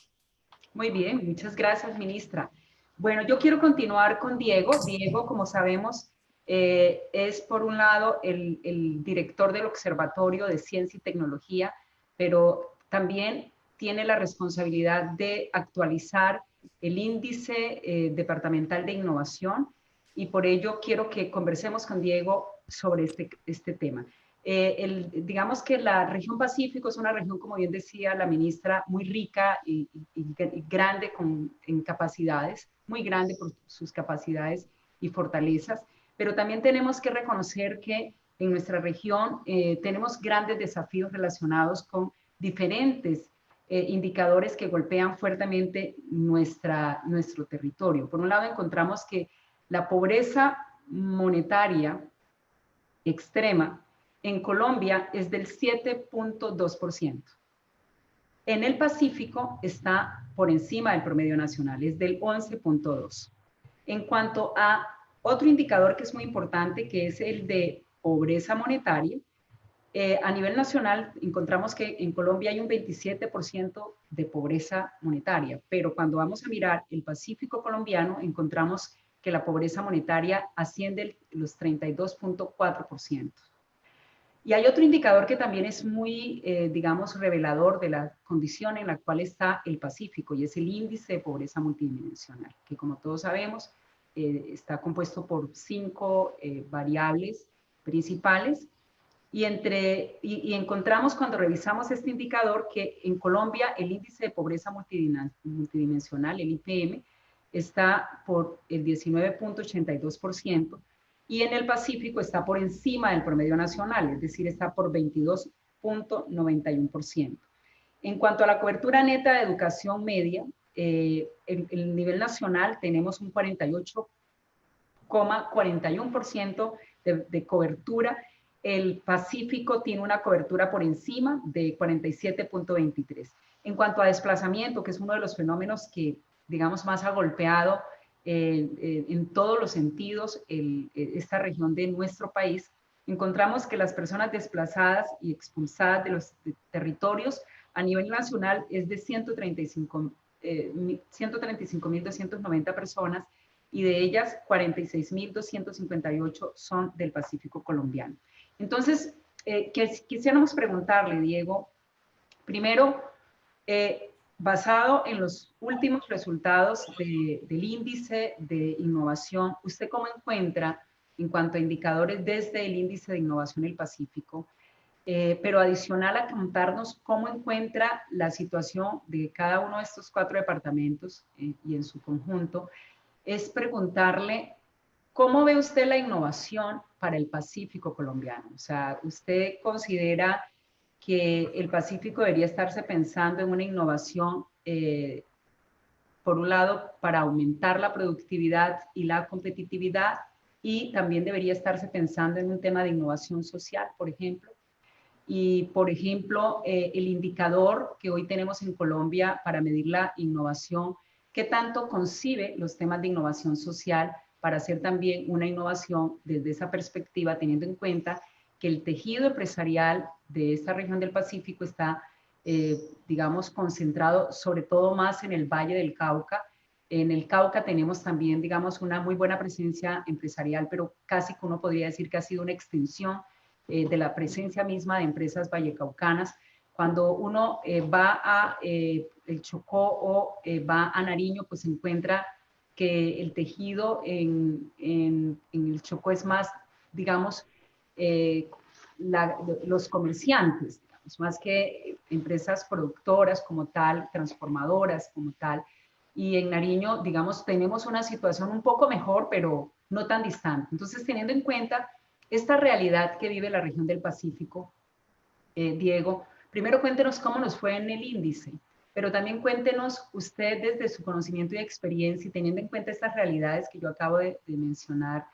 S4: Muy bien, muchas gracias, ministra. Bueno, yo quiero continuar con Diego. Diego, como sabemos, es por un lado el director del Observatorio de Ciencia y Tecnología, pero también tiene la responsabilidad de actualizar el índice departamental de innovación, y por ello quiero que conversemos con Diego sobre este tema. Digamos que la región Pacífico es una región, como bien decía la ministra, muy rica y grande en capacidades, muy grande por sus capacidades y fortalezas, pero también tenemos que reconocer que en nuestra región tenemos grandes desafíos relacionados con diferentes indicadores que golpean fuertemente nuestro territorio. Por un lado, encontramos que la pobreza monetaria extrema en Colombia es del 7.2%. En el Pacífico está por encima del promedio nacional, es del 11.2. En cuanto a otro indicador que es muy importante, que es el de pobreza monetaria, a nivel nacional encontramos que en Colombia hay un 27% de pobreza monetaria, pero cuando vamos a mirar el Pacífico colombiano encontramos que la pobreza monetaria asciende los 32.4%. Y hay otro indicador que también es muy, digamos, revelador de la condición en la cual está el Pacífico, y es el índice de pobreza multidimensional, que como todos sabemos está compuesto por 5 variables principales, y encontramos cuando revisamos este indicador que en Colombia el índice de pobreza multidimensional, el IPM, está por el 19.82%, y en el Pacífico está por encima del promedio nacional, es decir, está por 22.91%. En cuanto a la cobertura neta de educación media, en el nivel nacional tenemos un 48,41% de cobertura. El Pacífico tiene una cobertura por encima de 47.23. En cuanto a desplazamiento, que es uno de los fenómenos que, digamos, más ha golpeado en todos los sentidos esta región de nuestro país, encontramos que las personas desplazadas y expulsadas de los territorios a nivel nacional es de 135.290 personas, y de ellas 46.258 son del Pacífico colombiano. Entonces, quisiéramos preguntarle, Diego, primero, basado en los últimos resultados del índice de innovación, ¿usted cómo encuentra, en cuanto a indicadores desde el índice de innovación del Pacífico, pero adicional a contarnos cómo encuentra la situación de cada uno de estos 4 departamentos y en su conjunto, es preguntarle cómo ve usted la innovación para el Pacífico colombiano? O sea, ¿usted considera que el Pacífico debería estarse pensando en una innovación, por un lado, para aumentar la productividad y la competitividad, y también debería estarse pensando en un tema de innovación social, por ejemplo? Y, por ejemplo, el indicador que hoy tenemos en Colombia para medir la innovación, ¿qué tanto concibe los temas de innovación social para hacer también una innovación desde esa perspectiva, teniendo en cuenta que el tejido empresarial de esta región del Pacífico está, digamos, concentrado sobre todo más en el Valle del Cauca? En el Cauca tenemos también, digamos, una muy buena presencia empresarial, pero casi que uno podría decir que ha sido una extensión de la presencia misma de empresas vallecaucanas. Cuando uno va a el Chocó o va a Nariño, pues se encuentra que el tejido en el Chocó es más, digamos, los comerciantes, digamos, más que empresas productoras como tal, transformadoras como tal. Y en Nariño, digamos, tenemos una situación un poco mejor, pero no tan distante. Entonces, teniendo en cuenta esta realidad que vive la región del Pacífico, Diego, primero cuéntenos cómo nos fue en el índice, pero también cuéntenos usted desde su conocimiento y experiencia, y teniendo en cuenta estas realidades que yo acabo de mencionar,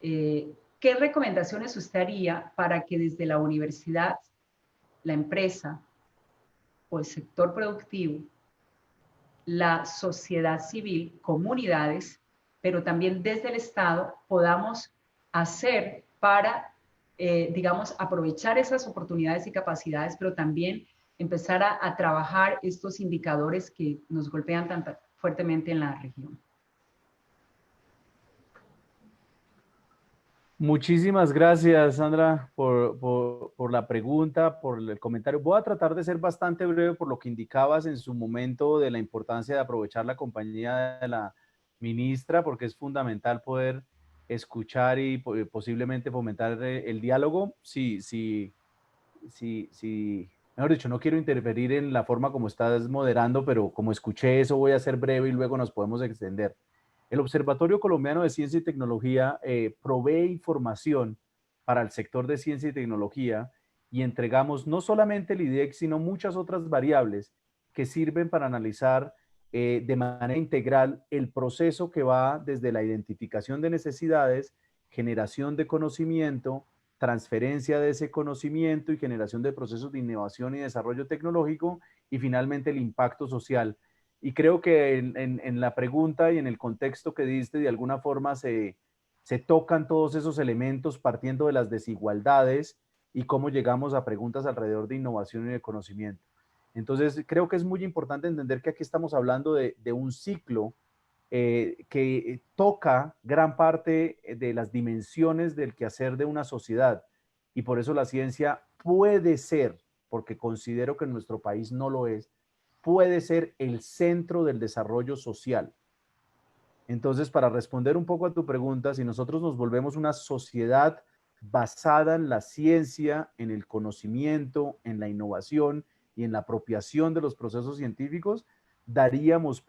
S4: ¿qué recomendaciones usted haría para que desde la universidad, la empresa o el sector productivo, la sociedad civil, comunidades, pero también desde el Estado, podamos hacer para, digamos, aprovechar esas oportunidades y capacidades, pero también empezar a trabajar estos indicadores que nos golpean tan fuertemente en la región?
S6: Muchísimas gracias, Sandra, por la pregunta, por el comentario. Voy a tratar de ser bastante breve por lo que indicabas en su momento de la importancia de aprovechar la compañía de la ministra, porque es fundamental poder escuchar y posiblemente fomentar el diálogo. Sí, mejor dicho, no quiero interferir en la forma como estás moderando, pero como escuché eso, voy a ser breve y luego nos podemos extender. El Observatorio Colombiano de Ciencia y Tecnología provee información para el sector de ciencia y tecnología, y entregamos no solamente el IDEC, sino muchas otras variables que sirven para analizar de manera integral el proceso que va desde la identificación de necesidades, generación de conocimiento, transferencia de ese conocimiento y generación de procesos de innovación y desarrollo tecnológico, y finalmente el impacto social. Y creo que en la pregunta y en el contexto que diste, de alguna forma se tocan todos esos elementos partiendo de las desigualdades y cómo llegamos a preguntas alrededor de innovación y de conocimiento. Entonces, creo que es muy importante entender que aquí estamos hablando de un ciclo que toca gran parte de las dimensiones del quehacer de una sociedad. Y por eso la ciencia puede ser, porque considero que en nuestro país no lo es, puede ser el centro del desarrollo social. Entonces, para responder un poco a tu pregunta, si nosotros nos volvemos una sociedad basada en la ciencia, en el conocimiento, en la innovación y en la apropiación de los procesos científicos, daríamos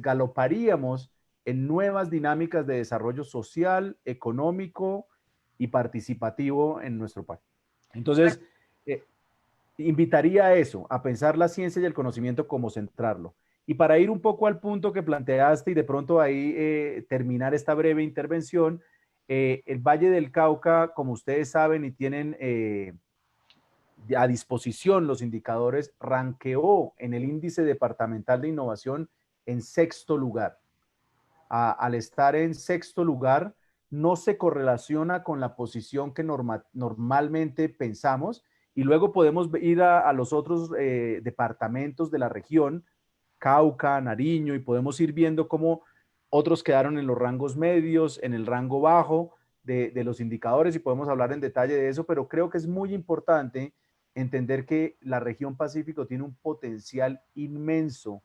S6: galoparíamos en nuevas dinámicas de desarrollo social, económico y participativo en nuestro país. Entonces, invitaría a eso, a pensar la ciencia y el conocimiento como centrarlo. Y para ir un poco al punto que planteaste y de pronto ahí terminar esta breve intervención, el Valle del Cauca, como ustedes saben y tienen a disposición los indicadores, ranqueó en el índice departamental de innovación en 6º lugar. Al estar en 6º lugar, no se correlaciona con la posición que normalmente pensamos, y luego podemos ir a los otros departamentos de la región, Cauca, Nariño, y podemos ir viendo cómo otros quedaron en los rangos medios, en el rango bajo de los indicadores, y podemos hablar en detalle de eso, pero creo que es muy importante entender que la región Pacífico tiene un potencial inmenso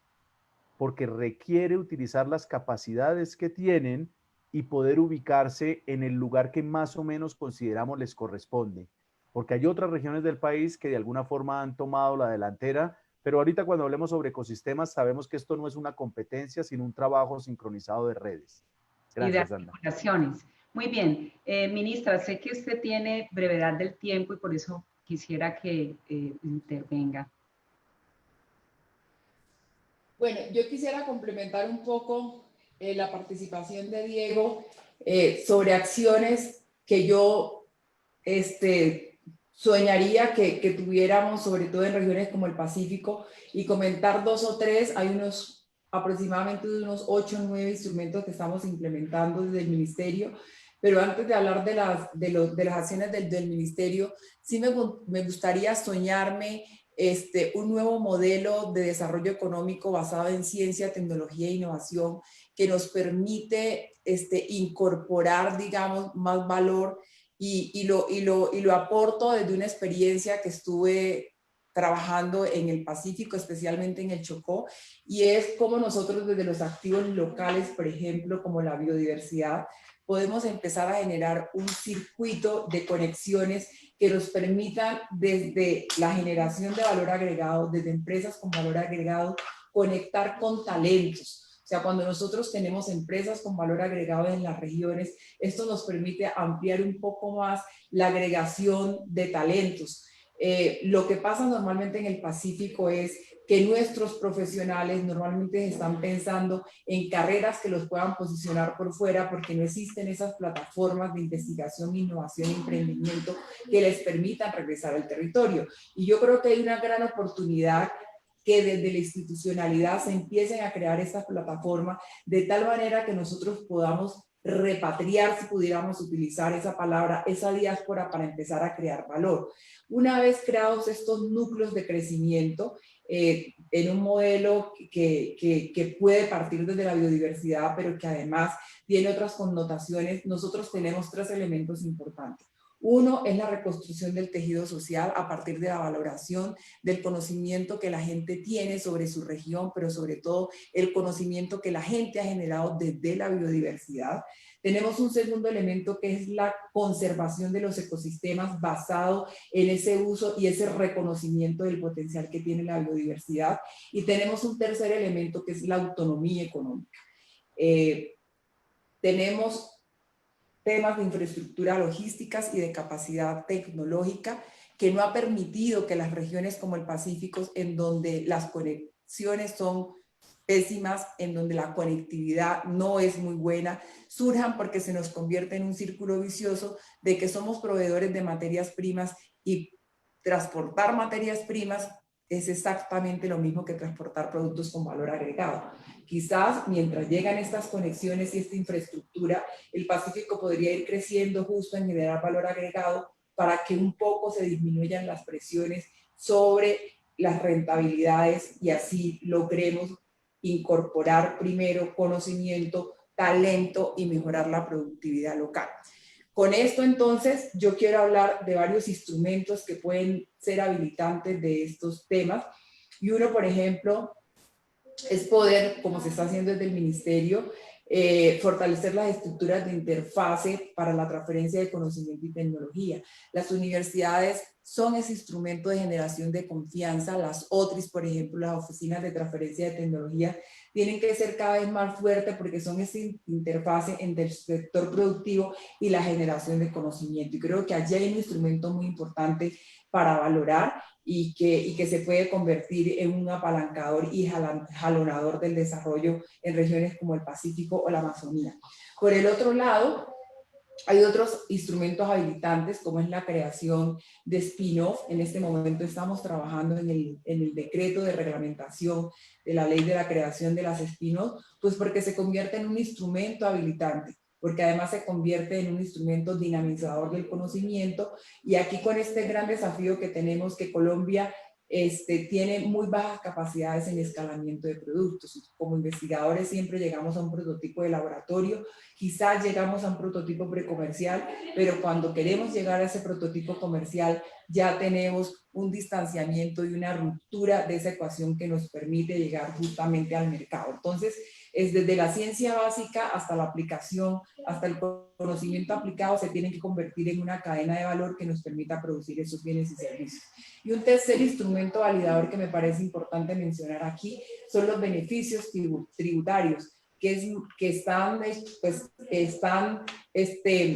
S6: porque requiere utilizar las capacidades que tienen y poder ubicarse en el lugar que más o menos consideramos les corresponde. Porque hay otras regiones del país que de alguna forma han tomado la delantera, pero ahorita cuando hablemos sobre ecosistemas sabemos que esto no es una competencia, sino un trabajo sincronizado de redes. Gracias, Ana.
S4: Muy bien. Ministra, sé que usted tiene brevedad del tiempo y por eso quisiera que intervenga.
S5: Bueno, yo quisiera complementar un poco la participación de Diego sobre acciones que yo soñaría que tuviéramos, sobre todo en regiones como el Pacífico, y comentar 2 o 3. Hay aproximadamente unos 8 o 9 instrumentos que estamos implementando desde el Ministerio, pero antes de hablar de las acciones del Ministerio, sí me gustaría soñarme un nuevo modelo de desarrollo económico basado en ciencia, tecnología e innovación que nos permite incorporar, digamos, más valor y lo aporto desde una experiencia que estuve trabajando en el Pacífico, especialmente en el Chocó, y es cómo nosotros desde los activos locales, por ejemplo, como la biodiversidad, podemos empezar a generar un circuito de conexiones que nos permitan desde la generación de valor agregado, desde empresas con valor agregado, conectar con talentos. O sea, cuando nosotros tenemos empresas con valor agregado en las regiones, esto nos permite ampliar un poco más la agregación de talentos. Lo que pasa normalmente en el Pacífico es que nuestros profesionales normalmente están pensando en carreras que los puedan posicionar por fuera porque no existen esas plataformas de investigación, innovación e emprendimiento que les permitan regresar al territorio. Y yo creo que hay una gran oportunidad que desde la institucionalidad se empiecen a crear estas plataformas de tal manera que nosotros podamos repatriar, si pudiéramos utilizar esa palabra, esa diáspora para empezar a crear valor. Una vez creados estos núcleos de crecimiento, en un modelo que puede partir desde la biodiversidad, pero que además tiene otras connotaciones, nosotros tenemos 3 elementos importantes. Uno es la reconstrucción del tejido social a partir de la valoración del conocimiento que la gente tiene sobre su región, pero sobre todo el conocimiento que la gente ha generado desde la biodiversidad. Tenemos un segundo elemento que es la conservación de los ecosistemas basado en ese uso y ese reconocimiento del potencial que tiene la biodiversidad. Y tenemos un tercer elemento que es la autonomía económica. Tenemos temas de infraestructura logísticas y de capacidad tecnológica que no ha permitido que las regiones como el Pacífico, en donde las conexiones son pésimas, en donde la conectividad no es muy buena, surjan porque se nos convierte en un círculo vicioso de que somos proveedores de materias primas y transportar materias primas es exactamente lo mismo que transportar productos con valor agregado. Quizás mientras llegan estas conexiones y esta infraestructura, el Pacífico podría ir creciendo justo en generar valor agregado para que un poco se disminuyan las presiones sobre las rentabilidades y así logremos incorporar primero conocimiento, talento y mejorar la productividad local. Con esto, entonces, yo quiero hablar de varios instrumentos que pueden ser habilitantes de estos temas. Y uno, por ejemplo, es poder, como se está haciendo desde el Ministerio, fortalecer las estructuras de interfase para la transferencia de conocimiento y tecnología. Las universidades son ese instrumento de generación de confianza. Las OTRIs, por ejemplo, las oficinas de transferencia de tecnología, tienen que ser cada vez más fuertes porque son ese interfase entre el sector productivo y la generación de conocimiento. Y creo que allí hay un instrumento muy importante para valorar y que se puede convertir en un apalancador y jalonador del desarrollo en regiones como el Pacífico o la Amazonía. Por el otro lado, hay otros instrumentos habilitantes, como es la creación de spin-off. En este momento estamos trabajando en el decreto de reglamentación de la ley de la creación de las spin-off, pues porque se convierte en un instrumento habilitante, porque además se convierte en un instrumento dinamizador del conocimiento. Y aquí con este gran desafío que tenemos, que Colombia tiene muy bajas capacidades en escalamiento de productos. Como investigadores siempre llegamos a un prototipo de laboratorio, quizás llegamos a un prototipo precomercial, pero cuando queremos llegar a ese prototipo comercial ya tenemos un distanciamiento y una ruptura de esa ecuación que nos permite llegar justamente al mercado. Entonces, es desde la ciencia básica hasta la aplicación, hasta el conocimiento aplicado, se tienen que convertir en una cadena de valor que nos permita producir esos bienes y servicios. Y un tercer instrumento validador que me parece importante mencionar aquí son los beneficios tributarios, que están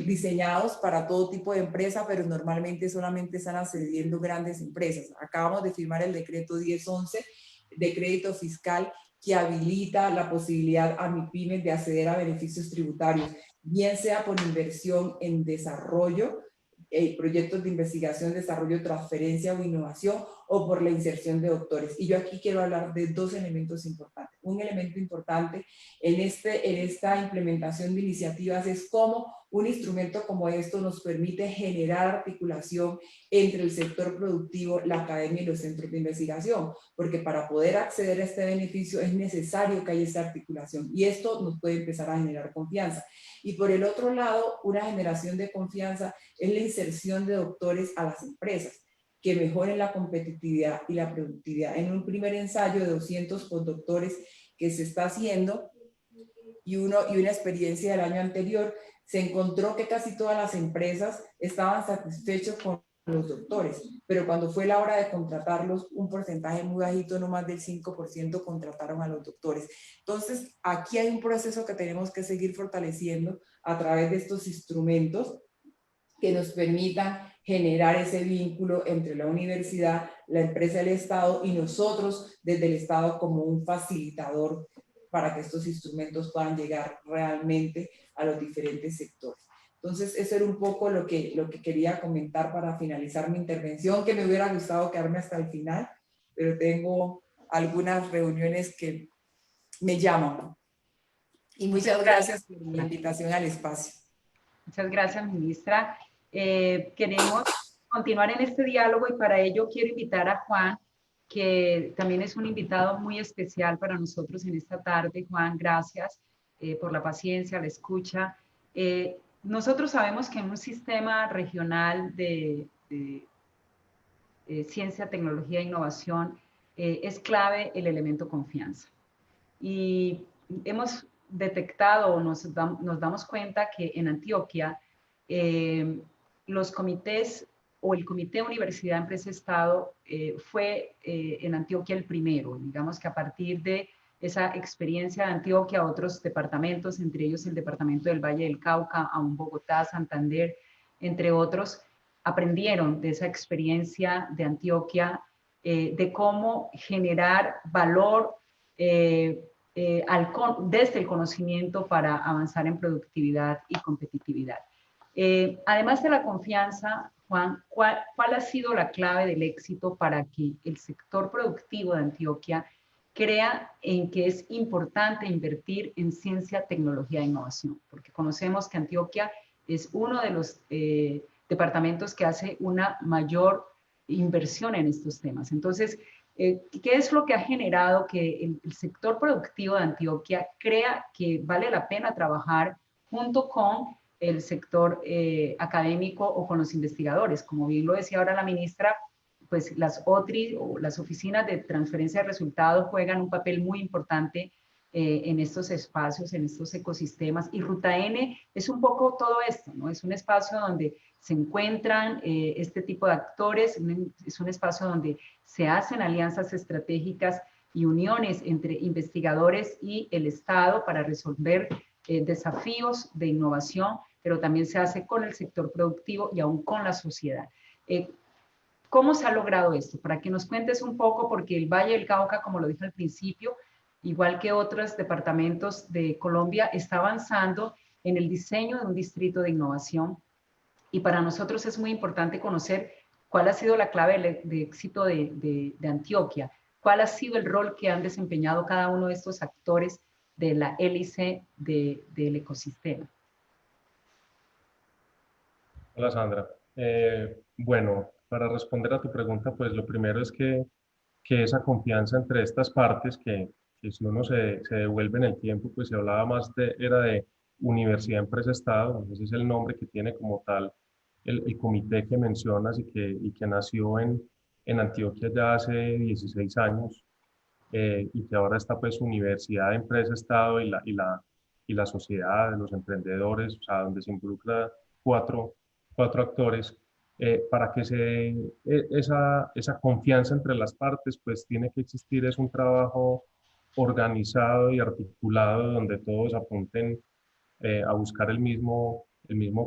S5: diseñados para todo tipo de empresa, pero normalmente solamente están accediendo grandes empresas. Acabamos de firmar el decreto 1011 de crédito fiscal que habilita la posibilidad a MIPYMES de acceder a beneficios tributarios, bien sea por inversión en desarrollo, proyectos de investigación, desarrollo, transferencia o innovación, o por la inserción de doctores. Y yo aquí quiero hablar de dos elementos importantes. Un elemento importante en esta implementación de iniciativas es cómo un instrumento como esto nos permite generar articulación entre el sector productivo, la academia y los centros de investigación, porque para poder acceder a este beneficio es necesario que haya esta articulación y esto nos puede empezar a generar confianza. Y por el otro lado, una generación de confianza es la inserción de doctores a las empresas que mejoren la competitividad y la productividad. En un primer ensayo de 200 postdoctores que se está haciendo y una experiencia del año anterior, se encontró que casi todas las empresas estaban satisfechos con los doctores, pero cuando fue la hora de contratarlos, un porcentaje muy bajito, no más del 5%, contrataron a los doctores. Entonces, aquí hay un proceso que tenemos que seguir fortaleciendo a través de estos instrumentos que nos permitan generar ese vínculo entre la universidad, la empresa del Estado y nosotros desde el Estado como un facilitador para que estos instrumentos puedan llegar realmente a los diferentes sectores. Entonces, eso era un poco lo que quería comentar para finalizar mi intervención, que me hubiera gustado quedarme hasta el final, pero tengo algunas reuniones que me llaman. Y muchas gracias por la invitación al espacio.
S4: Muchas gracias, ministra. Queremos continuar en este diálogo y para ello quiero invitar a Juan, que también es un invitado muy especial para nosotros en esta tarde. Juan, gracias por la paciencia, la escucha. Nosotros sabemos que en un sistema regional de ciencia, tecnología e innovación es clave el elemento confianza. Y hemos detectado, nos damos cuenta que en Antioquia los comités o el Comité Universidad, Empresa, Estado fue en Antioquia el primero. Digamos que a partir de esa experiencia de Antioquia, otros departamentos, entre ellos el departamento del Valle del Cauca, aún Bogotá, Santander, entre otros, aprendieron de esa experiencia de Antioquia, de cómo generar valor desde el conocimiento para avanzar en productividad y competitividad. Además de la confianza, Juan, ¿cuál ha sido la clave del éxito para que el sector productivo de Antioquia crea en que es importante invertir en ciencia, tecnología e innovación? Porque conocemos que Antioquia es uno de los departamentos que hace una mayor inversión en estos temas. Entonces, ¿qué es lo que ha generado que el sector productivo de Antioquia crea que vale la pena trabajar junto con el sector académico o con los investigadores? Como bien lo decía ahora la ministra, pues las OTRI o las oficinas de transferencia de resultados juegan un papel muy importante en estos espacios, en estos ecosistemas. Y Ruta N es un poco todo esto, ¿no? Es un espacio donde se encuentran este tipo de actores, es un espacio donde se hacen alianzas estratégicas y uniones entre investigadores y el Estado para resolver desafíos de innovación, pero también se hace con el sector productivo y aún con la sociedad. ¿Cómo se ha logrado esto? Para que nos cuentes un poco, porque el Valle del Cauca, como lo dije al principio, igual que otros departamentos de Colombia, está avanzando en el diseño de un distrito de innovación. Y para nosotros es muy importante conocer cuál ha sido la clave de éxito de Antioquia, cuál ha sido el rol que han desempeñado cada uno de estos actores de la hélice del ecosistema.
S8: Hola Sandra. Bueno, para responder a tu pregunta, pues lo primero es que esa confianza entre estas partes, que si uno se devuelve en el tiempo, pues se hablaba más era de universidad, empresa, Estado. Ese es el nombre que tiene como tal el comité que mencionas y que nació en Antioquia ya hace 16 años y que ahora está pues universidad, empresa, Estado y la sociedad, los emprendedores, o sea, donde se involucra cuatro actores. Para que esa confianza entre las partes, pues tiene que existir, es un trabajo organizado y articulado donde todos apunten a buscar el mismo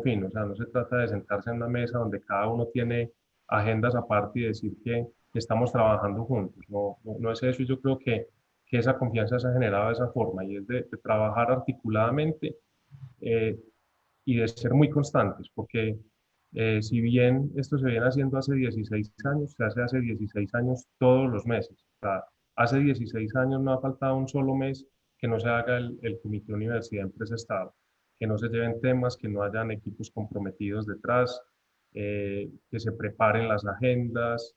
S8: fin. O sea, no se trata de sentarse en una mesa donde cada uno tiene agendas aparte y decir que estamos trabajando juntos. No es eso, y yo creo que esa confianza se ha generado de esa forma, y es de trabajar articuladamente y de ser muy constantes, porque si bien esto se viene haciendo hace 16 años, se hace hace 16 años todos los meses. O sea, hace 16 años no ha faltado un solo mes que no se haga el Comité Universidad Empresa Estado, que no se lleven temas, que no hayan equipos comprometidos detrás, que se preparen las agendas.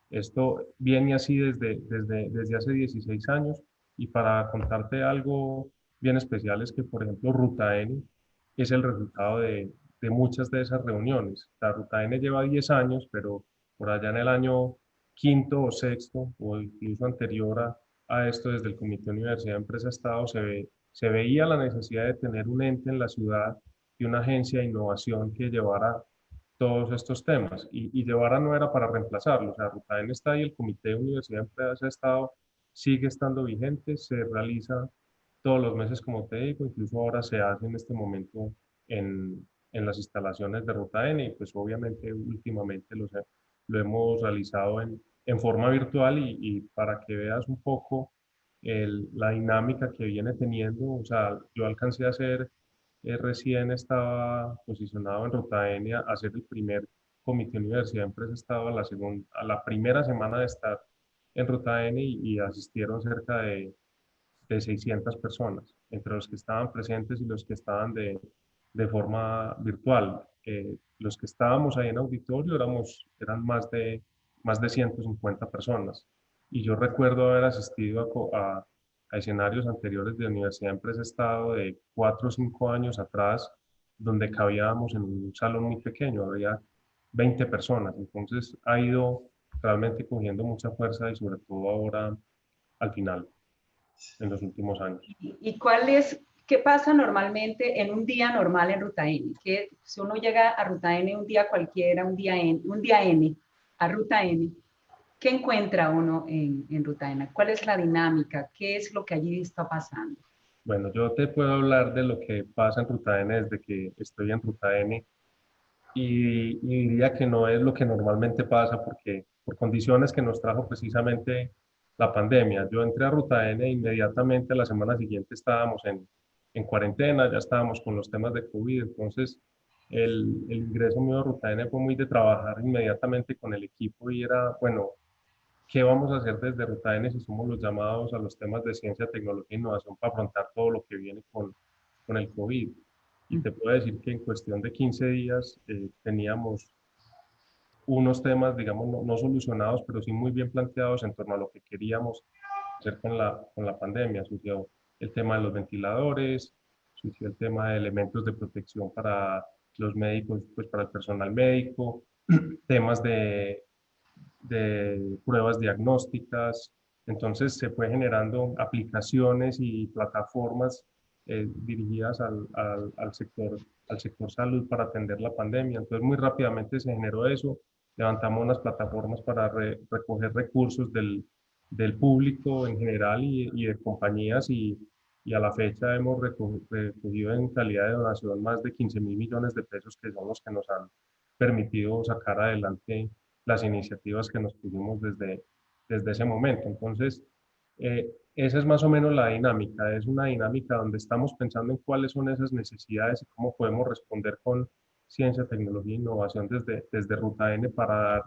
S8: Esto viene así desde hace 16 años, y para contarte algo bien especial es que, por ejemplo, Ruta N es el resultado de muchas de esas reuniones. La Ruta N lleva 10 años, pero por allá en el año quinto o sexto, o incluso anterior a esto, desde el Comité Universidad Empresa Estado, se veía la necesidad de tener un ente en la ciudad y una agencia de innovación que llevara todos estos temas. Y llevara no era para reemplazarlo. O sea, Ruta N está ahí, el Comité Universidad Empresa Estado sigue estando vigente, se realiza todos los meses, como te digo, incluso ahora se hace en este momento en las instalaciones de Ruta N, y pues obviamente últimamente lo hemos realizado en forma virtual, y para que veas un poco la dinámica que viene teniendo. O sea, yo alcancé a hacer, recién estaba posicionado en Ruta N a hacer el primer Comité Universidad Empresa Estado a la primera semana de estar en Ruta N, y asistieron cerca de 600 personas, entre los que estaban presentes y los que estaban de forma virtual. Los que estábamos ahí en auditorio eran más de 150 personas. Y yo recuerdo haber asistido a escenarios anteriores de Universidad Empresa Estado de 4 o 5 años atrás, donde cabíamos en un salón muy pequeño, había 20 personas. Entonces ha ido realmente cogiendo mucha fuerza, y sobre todo ahora al final, en los últimos años.
S4: ¿Y qué pasa normalmente en un día normal en Ruta N? Que si uno llega a Ruta N un día cualquiera, un día N, a Ruta N, ¿qué encuentra uno en Ruta N? ¿Cuál es la dinámica? ¿Qué es lo que allí está pasando?
S8: Bueno, yo te puedo hablar de lo que pasa en Ruta N desde que estoy en Ruta N, y diría que no es lo que normalmente pasa, porque por condiciones que nos trajo precisamente la pandemia. Yo entré a Ruta N e inmediatamente a la semana siguiente estábamos en cuarentena, ya estábamos con los temas de COVID. Entonces el ingreso mío a Ruta N fue muy de trabajar inmediatamente con el equipo y era, bueno, ¿qué vamos a hacer desde Ruta N si somos los llamados a los temas de ciencia, tecnología e innovación para afrontar todo lo que viene con el COVID? Y te puedo decir que en cuestión de 15 días teníamos unos temas, digamos, no solucionados, pero sí muy bien planteados en torno a lo que queríamos hacer con la pandemia. Surgió el tema de los ventiladores, surgió el tema de elementos de protección para los médicos, pues para el personal médico, temas de pruebas diagnósticas. Entonces se fue generando aplicaciones y plataformas dirigidas al sector salud para atender la pandemia. Entonces muy rápidamente se generó eso. Levantamos unas plataformas para recoger recursos del público en general y de compañías y a la fecha hemos recogido en calidad de donación más de 15.000 millones de pesos, que son los que nos han permitido sacar adelante las iniciativas que nos pusimos desde ese momento. Entonces, esa es más o menos la dinámica. Es una dinámica donde estamos pensando en cuáles son esas necesidades y cómo podemos responder con ciencia, tecnología e innovación desde Ruta N para dar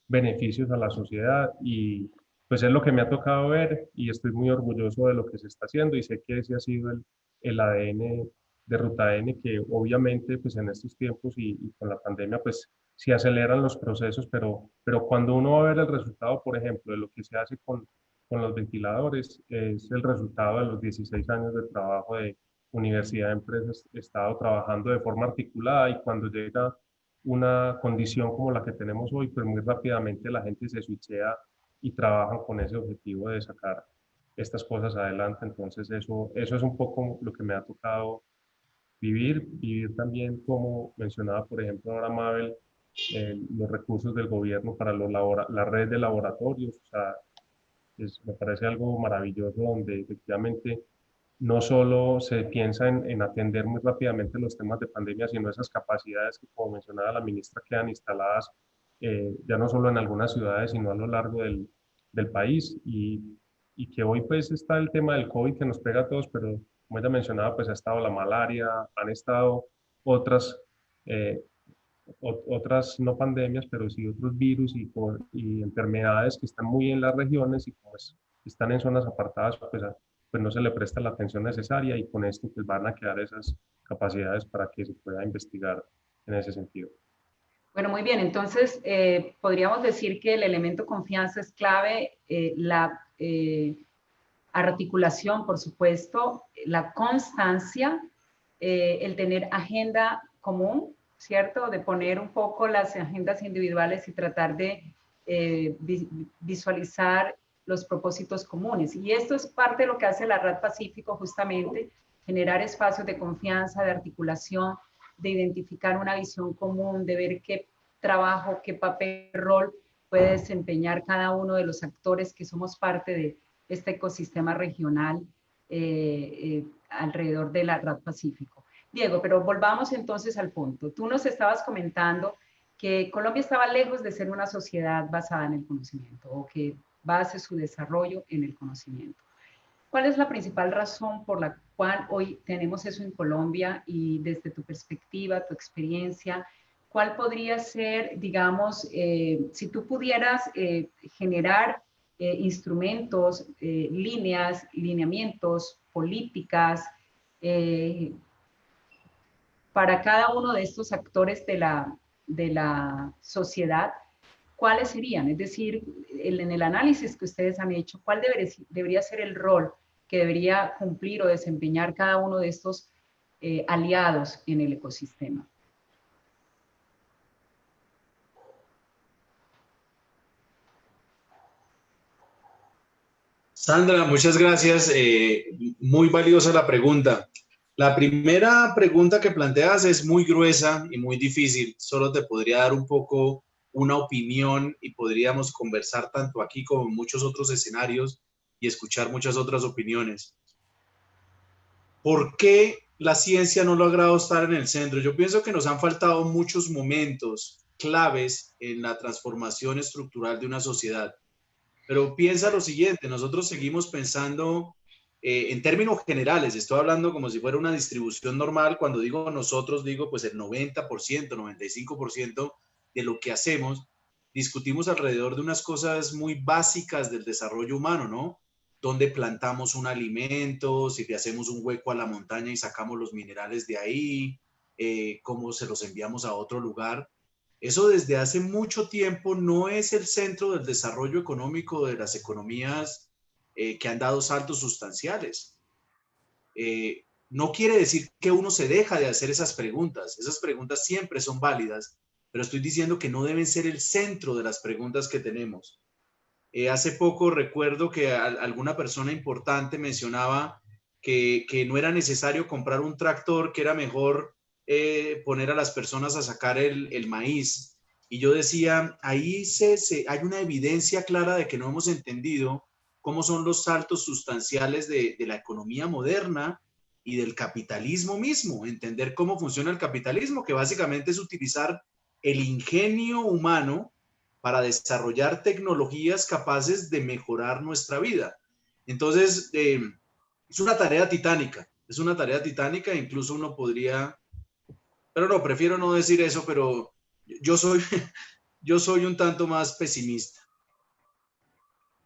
S8: beneficios a la sociedad, y pues es lo que me ha tocado ver y estoy muy orgulloso de lo que se está haciendo y sé que ese ha sido el ADN de Ruta N, que obviamente pues en estos tiempos y con la pandemia pues se aceleran los procesos, pero cuando uno va a ver el resultado, por ejemplo, de lo que se hace con los ventiladores, es el resultado de los 16 años de trabajo de universidad, empresas, Estado, trabajando de forma articulada, y cuando llega una condición como la que tenemos hoy, pues muy rápidamente la gente se switchea y trabajan con ese objetivo de sacar estas cosas adelante. Entonces eso es un poco lo que me ha tocado vivir también, como mencionaba por ejemplo ahora Mabel, los recursos del gobierno para la red de laboratorios. O sea, me parece algo maravilloso, donde efectivamente no solo se piensa en atender muy rápidamente los temas de pandemia, sino esas capacidades que, como mencionaba la ministra, quedan instaladas ya no solo en algunas ciudades, sino a lo largo del país. Y que hoy pues está el tema del COVID que nos pega a todos, pero como ella mencionaba, pues ha estado la malaria, han estado otras no pandemias, pero sí otros virus y enfermedades que están muy en las regiones, y pues están en zonas apartadas, pues no se le presta la atención necesaria, y con esto pues van a quedar esas capacidades para que se pueda investigar en ese sentido.
S4: Bueno, muy bien. Entonces, podríamos decir que el elemento confianza es clave, la articulación, por supuesto, la constancia, el tener agenda común, ¿cierto? De poner un poco las agendas individuales y tratar de visualizar los propósitos comunes. Y esto es parte de lo que hace la RAD Pacífico, justamente, generar espacios de confianza, de articulación, de identificar una visión común, de ver qué trabajo, qué papel, rol puede desempeñar cada uno de los actores que somos parte de este ecosistema regional alrededor de la RAD Pacífico. Diego, pero volvamos entonces al punto. Tú nos estabas comentando que Colombia estaba lejos de ser una sociedad basada en el conocimiento, o que base su desarrollo en el conocimiento. ¿Cuál es la principal razón por la cual hoy tenemos eso en Colombia? Y desde tu perspectiva, tu experiencia, ¿cuál podría ser, digamos, si tú pudieras generar instrumentos, líneas, lineamientos, políticas, para cada uno de estos actores de la sociedad, ¿cuáles serían? Es decir, en el análisis que ustedes han hecho, ¿cuál debería ser el rol que debería cumplir o desempeñar cada uno de estos aliados en el ecosistema?
S9: Sandra, muchas gracias. Muy valiosa la pregunta. La primera pregunta que planteas es muy gruesa y muy difícil. Solo te podría dar un poco una opinión y podríamos conversar tanto aquí como en muchos otros escenarios y escuchar muchas otras opiniones. ¿Por qué la ciencia no ha logrado estar en el centro? Yo pienso que nos han faltado muchos momentos claves en la transformación estructural de una sociedad. Pero piensa lo siguiente, nosotros seguimos pensando en términos generales, estoy hablando como si fuera una distribución normal. Cuando digo nosotros, digo pues el 90%, 95% de lo que hacemos, discutimos alrededor de unas cosas muy básicas del desarrollo humano, ¿no? Dónde plantamos un alimento, si le hacemos un hueco a la montaña y sacamos los minerales de ahí, cómo se los enviamos a otro lugar. Eso desde hace mucho tiempo no es el centro del desarrollo económico de las economías que han dado saltos sustanciales. No quiere decir que uno se deja de hacer esas preguntas siempre son válidas, pero estoy diciendo que no deben ser el centro de las preguntas que tenemos. Hace poco recuerdo que alguna persona importante mencionaba que no era necesario comprar un tractor, que era mejor poner a las personas a sacar el maíz. Y yo decía, ahí hay una evidencia clara de que no hemos entendido cómo son los saltos sustanciales de la economía moderna y del capitalismo mismo. Entender cómo funciona el capitalismo, que básicamente es utilizar el ingenio humano para desarrollar tecnologías capaces de mejorar nuestra vida. Entonces, es una tarea titánica, incluso uno podría, pero no, prefiero no decir eso, pero yo soy un tanto más pesimista.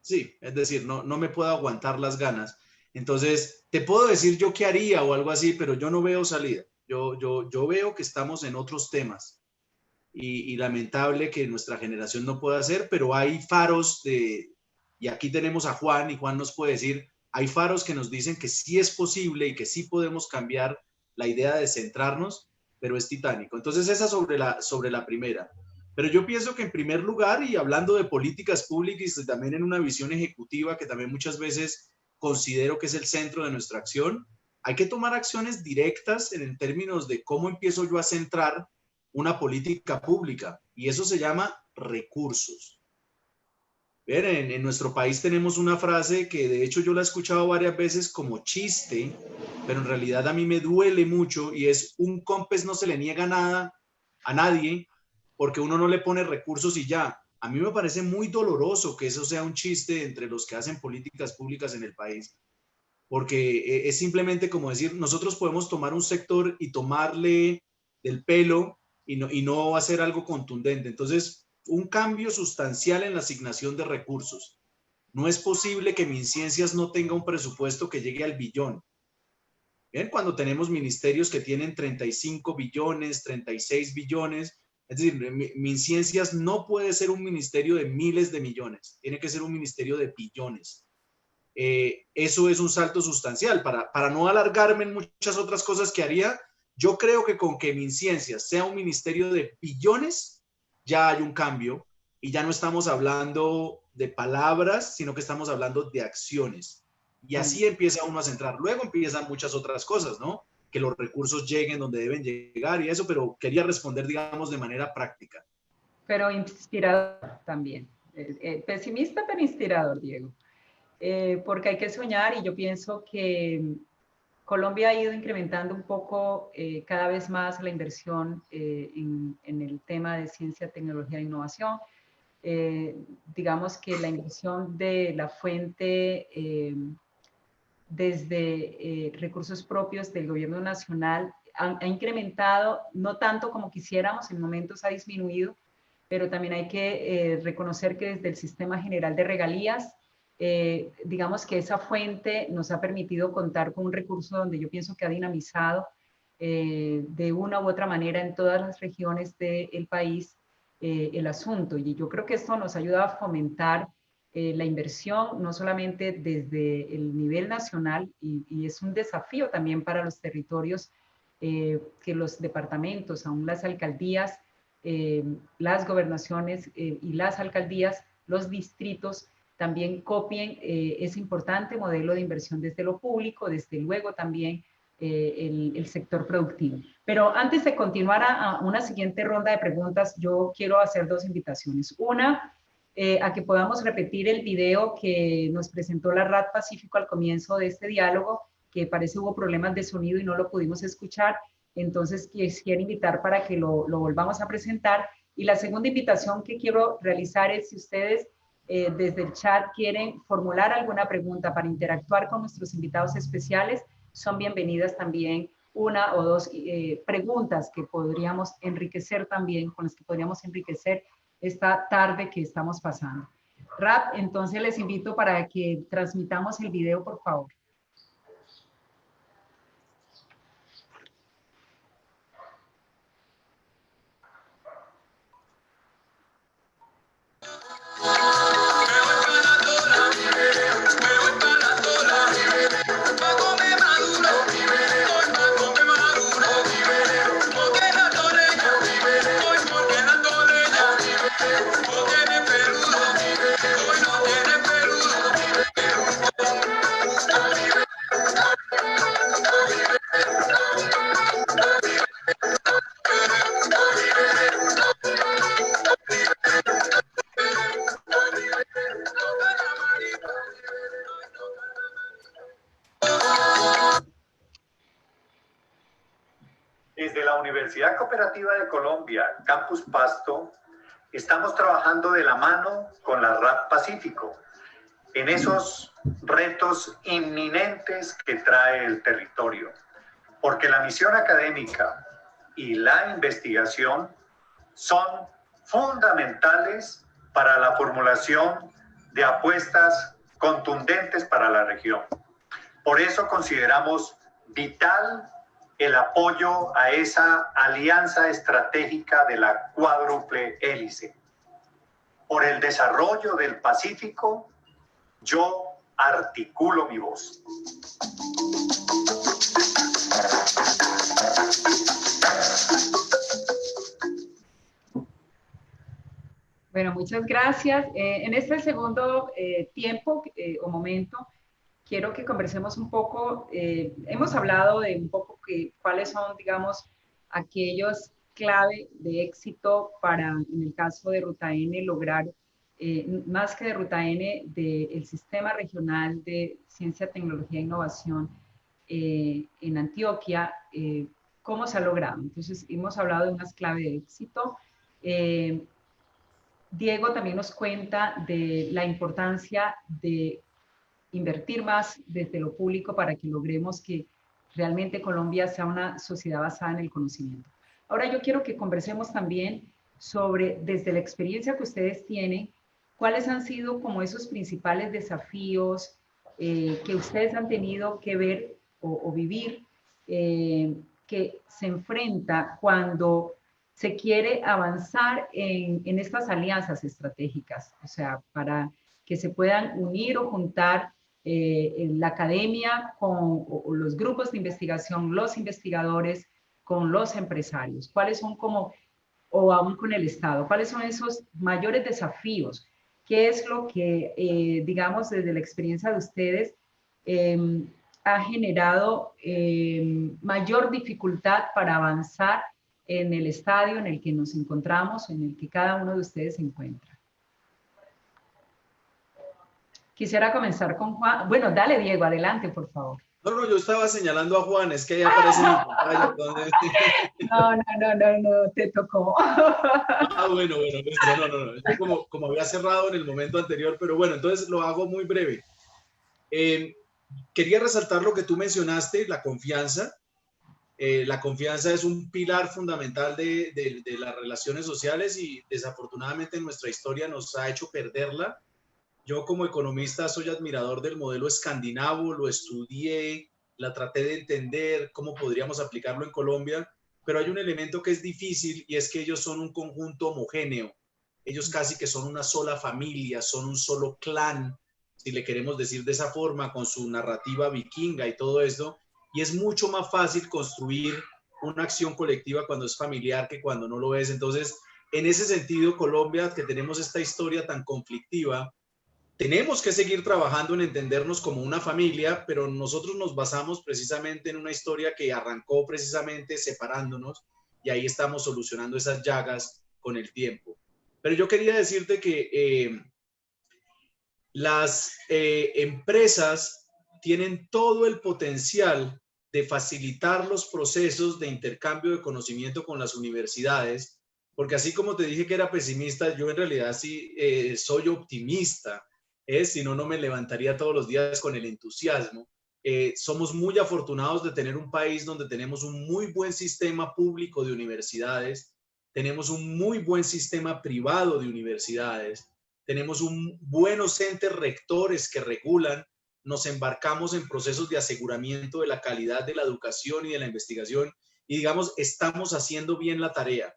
S9: Sí, es decir, no me puedo aguantar las ganas. Entonces, te puedo decir yo qué haría o algo así, pero yo no veo salida. Yo veo que estamos en otros temas y lamentable que nuestra generación no pueda hacer, pero hay faros y aquí tenemos a Juan y Juan nos puede decir, hay faros que nos dicen que sí es posible y que sí podemos cambiar la idea de centrarnos, pero es titánico. Entonces, esa sobre la primera. Pero yo pienso que en primer lugar, y hablando de políticas públicas y también en una visión ejecutiva que también muchas veces considero que es el centro de nuestra acción, hay que tomar acciones directas en términos de cómo empiezo yo a centrar una política pública, y eso se llama recursos. Bien, en nuestro país tenemos una frase que de hecho yo la he escuchado varias veces como chiste, pero en realidad a mí me duele mucho, y es: un COMPES no se le niega nada a nadie porque uno no le pone recursos y ya. A mí me parece muy doloroso que eso sea un chiste entre los que hacen políticas públicas en el país, porque es simplemente como decir, nosotros podemos tomar un sector y tomarle del pelo y no hacer algo contundente. Entonces, un cambio sustancial en la asignación de recursos. No es posible que MinCiencias no tenga un presupuesto que llegue al billón. Bien, cuando tenemos ministerios que tienen 35 billones, 36 billones, es decir, MinCiencias no puede ser un ministerio de miles de millones, tiene que ser un ministerio de billones. Eso es un salto sustancial. Para no alargarme en muchas otras cosas que haría, yo creo que con que MinCiencias sea un ministerio de billones, ya hay un cambio y ya no estamos hablando de palabras, sino que estamos hablando de acciones. Y así empieza uno a centrar. Luego empiezan muchas otras cosas, ¿no? Que los recursos lleguen donde deben llegar y eso, pero quería responder, digamos, de manera práctica.
S4: Pero inspirador también. Pesimista, pero inspirador, Diego. Porque hay que soñar, y yo pienso que Colombia ha ido incrementando un poco cada vez más la inversión en el tema de ciencia, tecnología e innovación. Digamos que la inversión de la fuente desde recursos propios del gobierno nacional ha incrementado, no tanto como quisiéramos, en momentos ha disminuido, pero también hay que reconocer que desde el Sistema General de Regalías, digamos que esa fuente nos ha permitido contar con un recurso donde yo pienso que ha dinamizado de una u otra manera en todas las regiones del país el asunto. Y yo creo que esto nos ayuda a fomentar la inversión, no solamente desde el nivel nacional, y es un desafío también para los territorios, que los departamentos, aún las alcaldías, las gobernaciones y las alcaldías, los distritos, también copien ese importante modelo de inversión desde lo público, desde luego también el sector productivo. Pero antes de continuar a una siguiente ronda de preguntas, yo quiero hacer dos invitaciones. Una, a que podamos repetir el video que nos presentó la RAD Pacífico al comienzo de este diálogo, que parece hubo problemas de sonido y no lo pudimos escuchar. Entonces, quisiera invitar para que lo volvamos a presentar. Y la segunda invitación que quiero realizar es, si ustedes desde el chat quieren formular alguna pregunta para interactuar con nuestros invitados especiales, son bienvenidas también una o dos preguntas que podríamos enriquecer también, con las que podríamos enriquecer esta tarde que estamos pasando. Rap, entonces les invito para que transmitamos el video, por favor.
S10: Desde la Universidad Cooperativa de Colombia, Campus Pasto, estamos trabajando de la mano con la RAP Pacífico en esos retos inminentes que trae el territorio, porque la misión académica y la investigación son fundamentales para la formulación de apuestas contundentes para la región. Por eso consideramos vital el apoyo a esa alianza estratégica de la cuádruple hélice. Por el desarrollo del Pacífico, yo articulo mi voz.
S4: Bueno, muchas gracias. En este segundo tiempo o momento, quiero que conversemos un poco. Hemos hablado de un poco cuáles son, digamos, aquellos clave de éxito para, en el caso de Ruta N, lograr, más que de Ruta N, del Sistema Regional de Ciencia, Tecnología e Innovación en Antioquia, cómo se ha logrado. Entonces, hemos hablado de unas claves de éxito. Diego también nos cuenta de la importancia de invertir más desde lo público para que logremos que realmente Colombia sea una sociedad basada en el conocimiento. Ahora yo quiero que conversemos también sobre, desde la experiencia que ustedes tienen, cuáles han sido como esos principales desafíos que ustedes han tenido que ver o vivir, que se enfrenta cuando se quiere avanzar en estas alianzas estratégicas, o sea, para que se puedan unir o juntar la academia con los grupos de investigación, los investigadores, con los empresarios. ¿Cuáles son como, o aún con el Estado, cuáles son esos mayores desafíos? ¿Qué es lo que, digamos, desde la experiencia de ustedes ha generado mayor dificultad para avanzar en el estadio en el que nos encontramos, en el que cada uno de ustedes se encuentra? Quisiera comenzar con Juan. Bueno, dale, Diego, adelante, por favor.
S9: No, yo estaba señalando a Juan, es que ahí aparece mi pantalla. Donde...
S4: No, te tocó.
S9: Bueno, no. Como había cerrado en el momento anterior, pero bueno, entonces lo hago muy breve. Quería resaltar lo que tú mencionaste, la confianza. La confianza es un pilar fundamental de las relaciones sociales y desafortunadamente en nuestra historia nos ha hecho perderla. Yo como economista soy admirador del modelo escandinavo, lo estudié, la traté de entender cómo podríamos aplicarlo en Colombia, pero hay un elemento que es difícil y es que ellos son un conjunto homogéneo. Ellos casi que son una sola familia, son un solo clan, si le queremos decir de esa forma, con su narrativa vikinga y todo esto. Y es mucho más fácil construir una acción colectiva cuando es familiar que cuando no lo es. Entonces, en ese sentido, Colombia, que tenemos esta historia tan conflictiva, tenemos que seguir trabajando en entendernos como una familia, pero nosotros nos basamos precisamente en una historia que arrancó precisamente separándonos y ahí estamos solucionando esas llagas con el tiempo. Pero yo quería decirte que las empresas tienen todo el potencial de facilitar los procesos de intercambio de conocimiento con las universidades, porque así como te dije que era pesimista, yo en realidad sí soy optimista, si no, no me levantaría todos los días con el entusiasmo. Somos muy afortunados de tener un país donde tenemos un muy buen sistema público de universidades, tenemos un muy buen sistema privado de universidades, tenemos buenos entes rectores que regulan, nos embarcamos en procesos de aseguramiento de la calidad de la educación y de la investigación y digamos, estamos haciendo bien la tarea.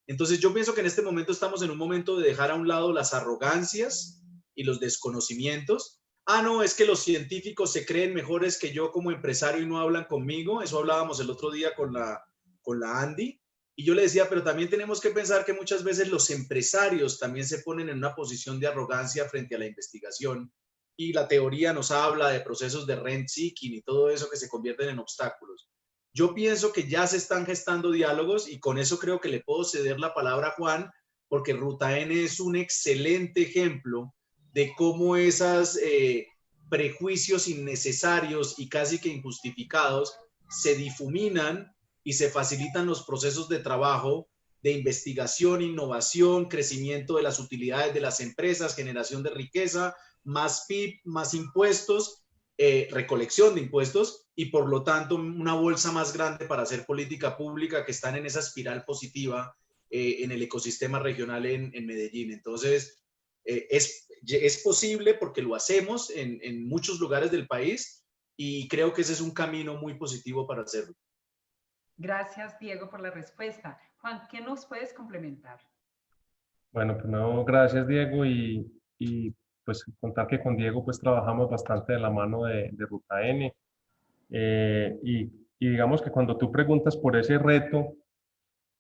S9: Entonces yo pienso que en este momento estamos en un momento de dejar a un lado las arrogancias y los desconocimientos. Ah, no, es que los científicos se creen mejores que yo como empresario y no hablan conmigo. Eso hablábamos el otro día con la Andy. Y yo le decía, pero también tenemos que pensar que muchas veces los empresarios también se ponen en una posición de arrogancia frente a la investigación. Y la teoría nos habla de procesos de rent seeking y todo eso que se convierten en obstáculos. Yo pienso que ya se están gestando diálogos y con eso creo que le puedo ceder la palabra a Juan, porque Ruta N es un excelente ejemplo de cómo esos prejuicios innecesarios y casi que injustificados se difuminan y se facilitan los procesos de trabajo, de investigación, innovación, crecimiento de las utilidades de las empresas, generación de riqueza, más PIB, más impuestos, recolección de impuestos y por lo tanto una bolsa más grande para hacer política pública que están en esa espiral positiva en el ecosistema regional en Medellín. Entonces, es posible porque lo hacemos en muchos lugares del país y creo que ese es un camino muy positivo para hacerlo.
S4: Gracias, Diego, por la respuesta. Juan, ¿qué nos puedes complementar?
S8: Bueno, primero, gracias, Diego, y pues contar que con Diego pues trabajamos bastante de la mano de Ruta N. Y digamos que cuando tú preguntas por ese reto,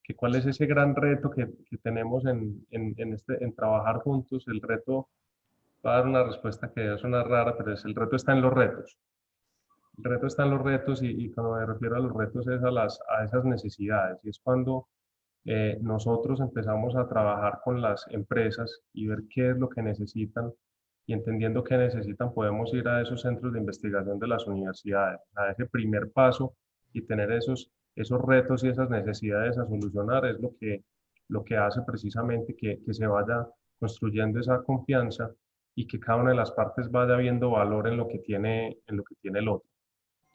S8: que cuál es ese gran reto que tenemos en trabajar juntos, el reto, va a dar una respuesta que suena rara, pero el reto está en los retos. El reto está en los retos y cuando me refiero a los retos es a esas necesidades. Y es cuando nosotros empezamos a trabajar con las empresas y ver qué es lo que necesitan y entendiendo qué necesitan podemos ir a esos centros de investigación de las universidades, a ese primer paso y tener esos retos y esas necesidades a solucionar es lo que hace precisamente que se vaya construyendo esa confianza y que cada una de las partes vaya viendo valor en lo que tiene el otro.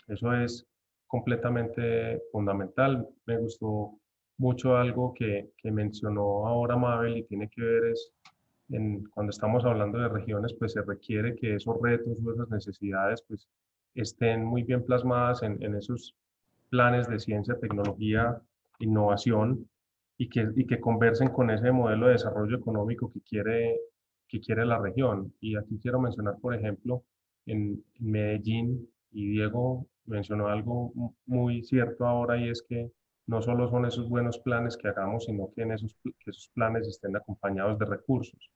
S8: Eso es completamente fundamental. Me gustó mucho algo que mencionó ahora Mabel y tiene que ver cuando estamos hablando de regiones, pues se requiere que esos retos o esas necesidades pues estén muy bien plasmadas en esos planes de ciencia, tecnología, innovación y que conversen con ese modelo de desarrollo económico que quiere la región. Y aquí quiero mencionar, por ejemplo, en Medellín, y Diego mencionó algo muy cierto ahora y es que no solo son esos buenos planes que hagamos, sino que que esos planes estén acompañados de recursos.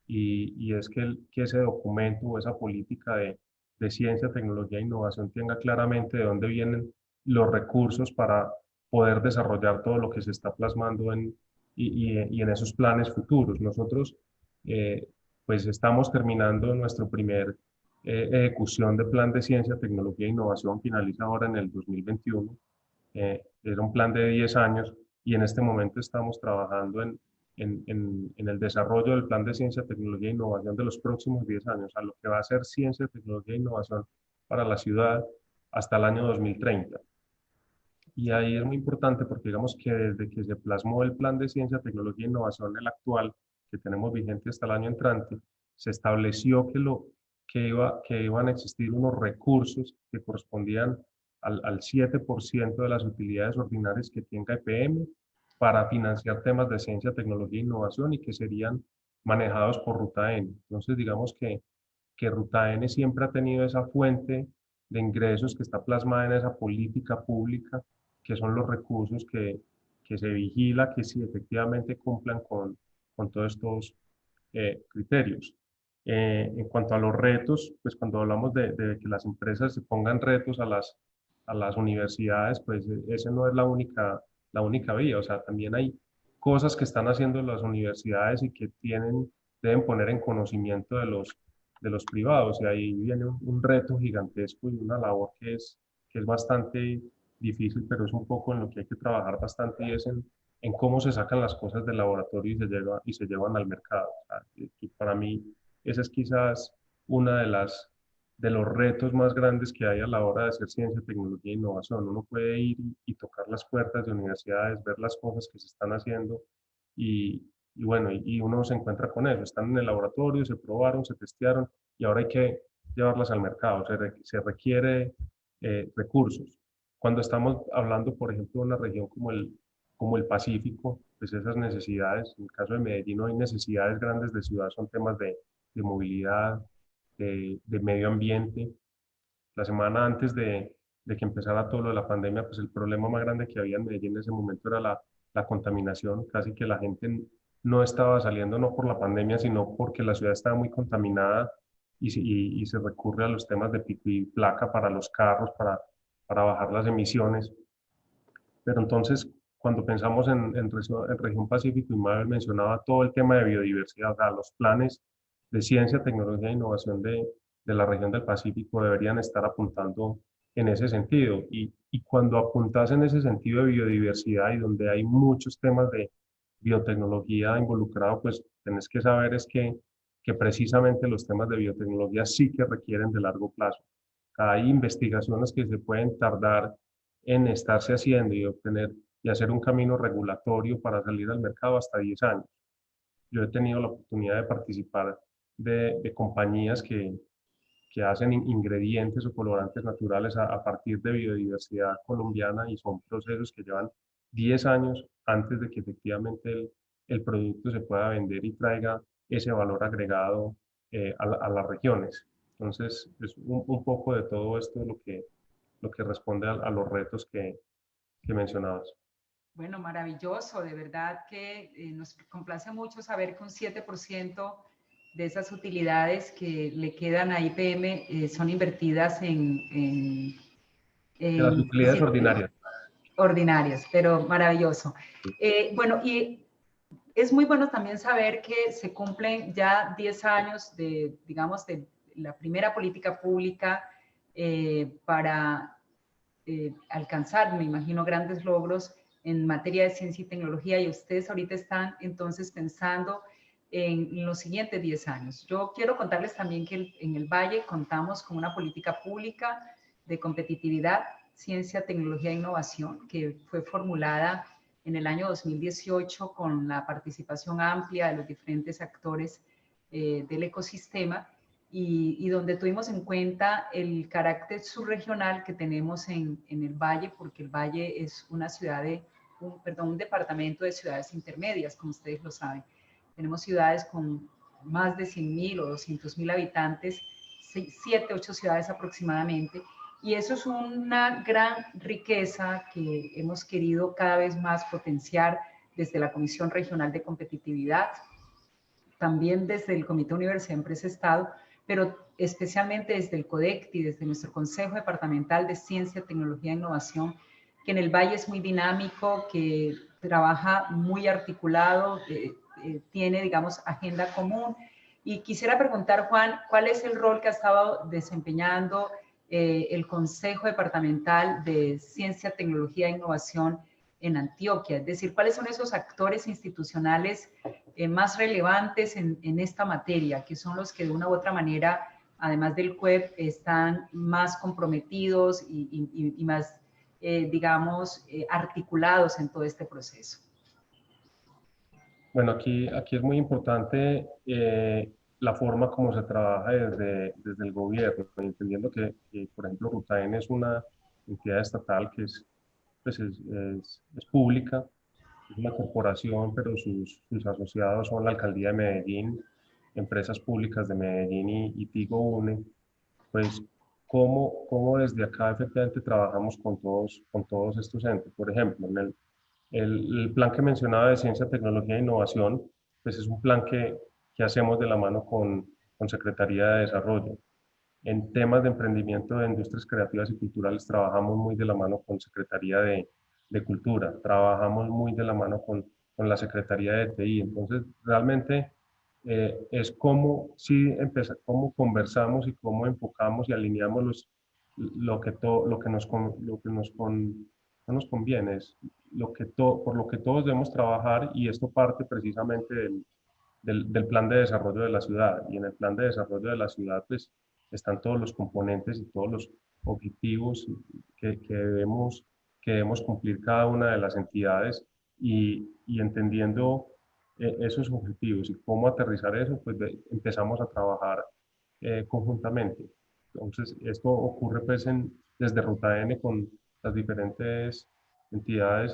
S8: Y es que ese documento o esa política de ciencia, tecnología e innovación tenga claramente de dónde vienen los recursos para poder desarrollar todo lo que se está plasmando y en esos planes futuros. Nosotros pues estamos terminando nuestro primer ejecución de plan de ciencia, tecnología e innovación, finaliza ahora en el 2021. Era un plan de 10 años y en este momento estamos trabajando en el desarrollo del plan de ciencia, tecnología e innovación de los próximos 10 años, a lo que va a ser ciencia, tecnología e innovación para la ciudad hasta el año 2030. Y ahí es muy importante porque digamos que desde que se plasmó el plan de ciencia, tecnología e innovación, el actual, que tenemos vigente hasta el año entrante, se estableció que iban a existir unos recursos que correspondían al 7% de las utilidades ordinarias que tenga EPM para financiar temas de ciencia, tecnología e innovación y que serían manejados por Ruta N. Entonces, digamos que Ruta N siempre ha tenido esa fuente de ingresos que está plasmada en esa política pública, que son los recursos que se vigila que sí efectivamente cumplan con todos estos criterios. En cuanto a los retos, pues cuando hablamos de que las empresas se pongan retos a las universidades, pues esa no es la única vía. O sea, también hay cosas que están haciendo las universidades y que deben poner en conocimiento de los privados. Y ahí viene un reto gigantesco y una labor que es bastante difícil, pero es un poco en lo que hay que trabajar bastante y es en cómo se sacan las cosas del laboratorio y se llevan al mercado. O sea, y para mí, esa es quizás una de los retos más grandes que hay a la hora de hacer ciencia, tecnología e innovación. Uno puede ir y tocar las puertas de universidades, ver las cosas que se están haciendo y bueno, y uno se encuentra con eso. Están en el laboratorio, se probaron, se testearon y ahora hay que llevarlas al mercado. Se requiere recursos. Cuando estamos hablando, por ejemplo, de una región como el Pacífico, pues esas necesidades, en el caso de Medellín no hay necesidades grandes de ciudad, son temas de movilidad, de medio ambiente. La semana antes de que empezara todo lo de la pandemia, pues el problema más grande que había en Medellín en ese momento era la contaminación, casi que la gente no estaba saliendo no por la pandemia, sino porque la ciudad estaba muy contaminada y se recurre a los temas de pico y placa para los carros, para bajar las emisiones. Pero entonces, cuando pensamos en región Pacífico, y Mabel mencionaba todo el tema de biodiversidad, o sea, los planes de ciencia, tecnología e innovación de la región del Pacífico deberían estar apuntando en ese sentido. Y cuando apuntas en ese sentido de biodiversidad y donde hay muchos temas de biotecnología involucrado, pues tenés que saber es que precisamente los temas de biotecnología sí que requieren de largo plazo. Hay investigaciones que se pueden tardar en estarse haciendo y obtener y hacer un camino regulatorio para salir al mercado hasta 10 años. Yo he tenido la oportunidad de participar de compañías que hacen ingredientes o colorantes naturales a partir de biodiversidad colombiana y son procesos que llevan 10 años antes de que efectivamente el producto se pueda vender y traiga ese valor agregado a las regiones. Entonces, es un poco de todo esto lo que responde a los retos que mencionabas.
S4: Bueno, maravilloso, de verdad que nos complace mucho saber que un 7% de esas utilidades que le quedan a IPM son invertidas en
S8: las utilidades ordinarias.
S4: Ordinarias, pero maravilloso. Bueno, y es muy bueno también saber que se cumplen ya 10 años de, digamos, de la primera política pública para alcanzar, me imagino, grandes logros en materia de ciencia y tecnología, y ustedes ahorita están entonces pensando en los siguientes 10 años. Yo quiero contarles también que en el Valle contamos con una política pública de competitividad, ciencia, tecnología e innovación que fue formulada en el año 2018 con la participación amplia de los diferentes actores del ecosistema y donde tuvimos en cuenta el carácter subregional que tenemos en el Valle, porque el Valle es una ciudad un departamento de ciudades intermedias, como ustedes lo saben. Tenemos ciudades con más de 100.000 o 200.000 habitantes, 7, 8 ciudades aproximadamente, y eso es una gran riqueza que hemos querido cada vez más potenciar desde la Comisión Regional de Competitividad, también desde el Comité Universidad Empresa Estado, pero especialmente desde el CODECTI, desde nuestro Consejo Departamental de Ciencia, Tecnología e Innovación, que en el Valle es muy dinámico, que trabaja muy articulado, tiene, digamos, agenda común. Y quisiera preguntar, Juan, ¿cuál es el rol que ha estado desempeñando el Consejo Departamental de Ciencia, Tecnología e Innovación en Antioquia? Es decir, ¿cuáles son esos actores institucionales más relevantes en esta materia, que son los que de una u otra manera, además del CUEP, están más comprometidos y más, digamos, articulados en todo este proceso?
S8: Bueno, aquí es muy importante la forma como se trabaja desde el gobierno, entendiendo que, por ejemplo, Rutaen es una entidad estatal que es pública, es una corporación, pero sus asociados son la Alcaldía de Medellín, empresas públicas de Medellín y Tigo Une, pues cómo desde acá efectivamente trabajamos con todos estos entes. Por ejemplo, en el plan que mencionaba de Ciencia, Tecnología e Innovación, pues es un plan que hacemos de la mano con Secretaría de Desarrollo. En temas de emprendimiento de industrias creativas y culturales trabajamos muy de la mano con Secretaría de Cultura, trabajamos muy de la mano con la Secretaría de TI. Entonces, realmente es cómo conversamos y cómo enfocamos y alineamos lo que no nos conviene, es por lo que todos debemos trabajar, y esto parte precisamente del plan de desarrollo de la ciudad. Y en el plan de desarrollo de la ciudad pues están todos los componentes y todos los objetivos que debemos cumplir cada una de las entidades, y entendiendo esos objetivos y cómo aterrizar eso, pues empezamos a trabajar conjuntamente. Entonces, esto ocurre pues desde Ruta N con las diferentes entidades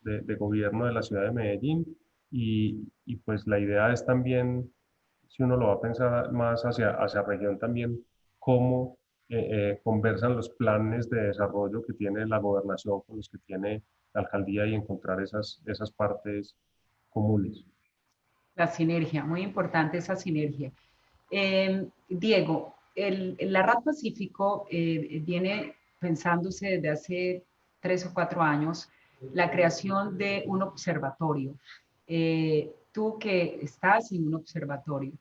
S8: de gobierno de la ciudad de Medellín, y pues la idea es también, si uno lo va a pensar más hacia región, también cómo conversan los planes de desarrollo que tiene la gobernación con los que tiene la alcaldía, y encontrar esas partes comunes.
S4: La sinergia, muy importante esa sinergia. Diego, la RAP Pacífico viene pensándose desde hace 3 o 4 años la creación de un observatorio. Tú que estás en un observatorio,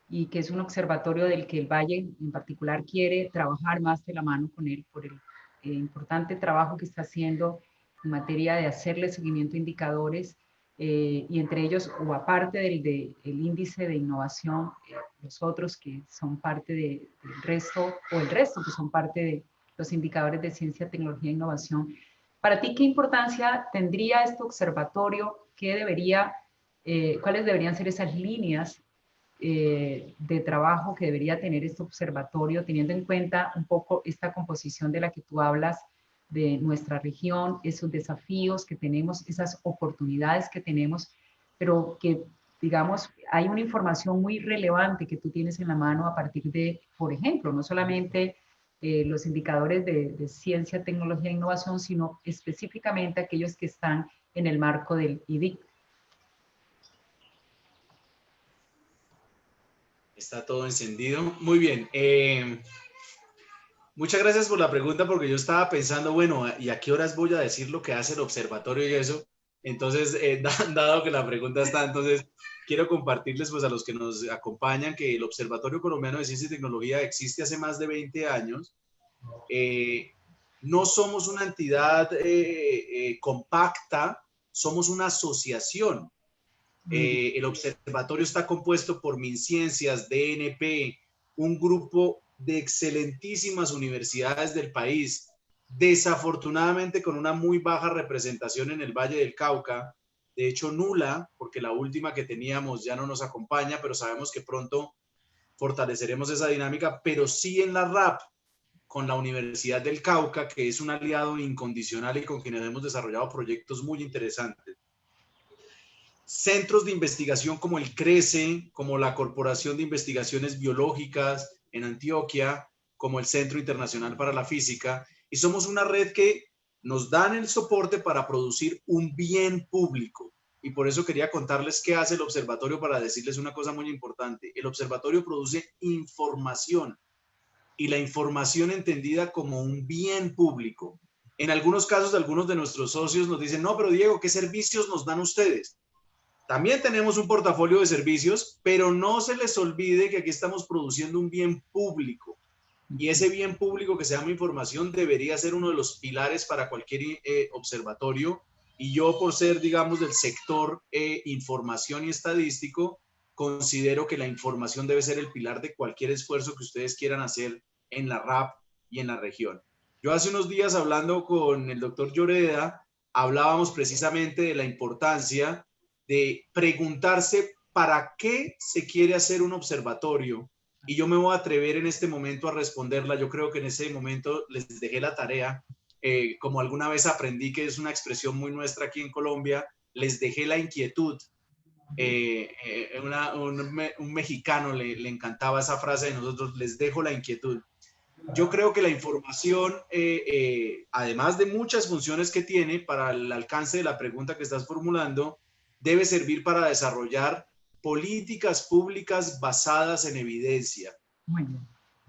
S4: y que es un observatorio del que el Valle en particular quiere trabajar más de la mano con él por el importante trabajo que está haciendo en materia de hacerle seguimiento a indicadores, y entre ellos, o aparte del índice de innovación, los otros que son parte del resto, o el resto que son parte de los indicadores de ciencia, tecnología e innovación. Para ti, ¿qué importancia tendría este observatorio? ¿Cuáles deberían ser esas líneas de trabajo que debería tener este observatorio, teniendo en cuenta un poco esta composición de la que tú hablas, de nuestra región, esos desafíos que tenemos, esas oportunidades que tenemos, pero que, digamos, hay una información muy relevante que tú tienes en la mano a partir de, por ejemplo, no solamente los indicadores de ciencia, tecnología e innovación, sino específicamente aquellos que están en el marco del IDIC.
S9: Está todo encendido. Muy bien. Muchas gracias por la pregunta, porque yo estaba pensando, bueno, ¿y a qué horas voy a decir lo que hace el observatorio y eso? Entonces, dado que la pregunta está, entonces quiero compartirles pues a los que nos acompañan que el Observatorio Colombiano de Ciencia y Tecnología existe hace más de 20 años. No somos una entidad compacta, somos una asociación. El observatorio está compuesto por MinCiencias, DNP, un grupo de excelentísimas universidades del país, desafortunadamente con una muy baja representación en el Valle del Cauca, de hecho nula, porque la última que teníamos ya no nos acompaña, pero sabemos que pronto fortaleceremos esa dinámica, pero sí en la RAP, con la Universidad del Cauca, que es un aliado incondicional y con quienes hemos desarrollado proyectos muy interesantes. Centros de investigación como el CRECE, como la Corporación de Investigaciones Biológicas en Antioquia, como el Centro Internacional para la Física, y somos una red que nos dan el soporte para producir un bien público. Y por eso quería contarles qué hace el observatorio, para decirles una cosa muy importante. El observatorio produce información, y la información entendida como un bien público. En algunos casos, algunos de nuestros socios nos dicen, no, pero Diego, ¿qué servicios nos dan ustedes? También tenemos un portafolio de servicios, pero no se les olvide que aquí estamos produciendo un bien público. Y ese bien público que se llama información debería ser uno de los pilares para cualquier observatorio. Y yo, por ser, digamos, del sector información y estadístico, considero que la información debe ser el pilar de cualquier esfuerzo que ustedes quieran hacer en la RAP y en la región. Yo hace unos días, hablando con el doctor Lloreda, hablábamos precisamente de la importancia de preguntarse para qué se quiere hacer un observatorio, y yo me voy a atrever en este momento a responderla. Yo creo que en ese momento les dejé la tarea, como alguna vez aprendí que es una expresión muy nuestra aquí en Colombia, les dejé la inquietud. Un mexicano le encantaba esa frase de nosotros, les dejo la inquietud. Yo creo que la información, además de muchas funciones que tiene para el alcance de la pregunta que estás formulando, debe servir para desarrollar políticas públicas basadas en evidencia.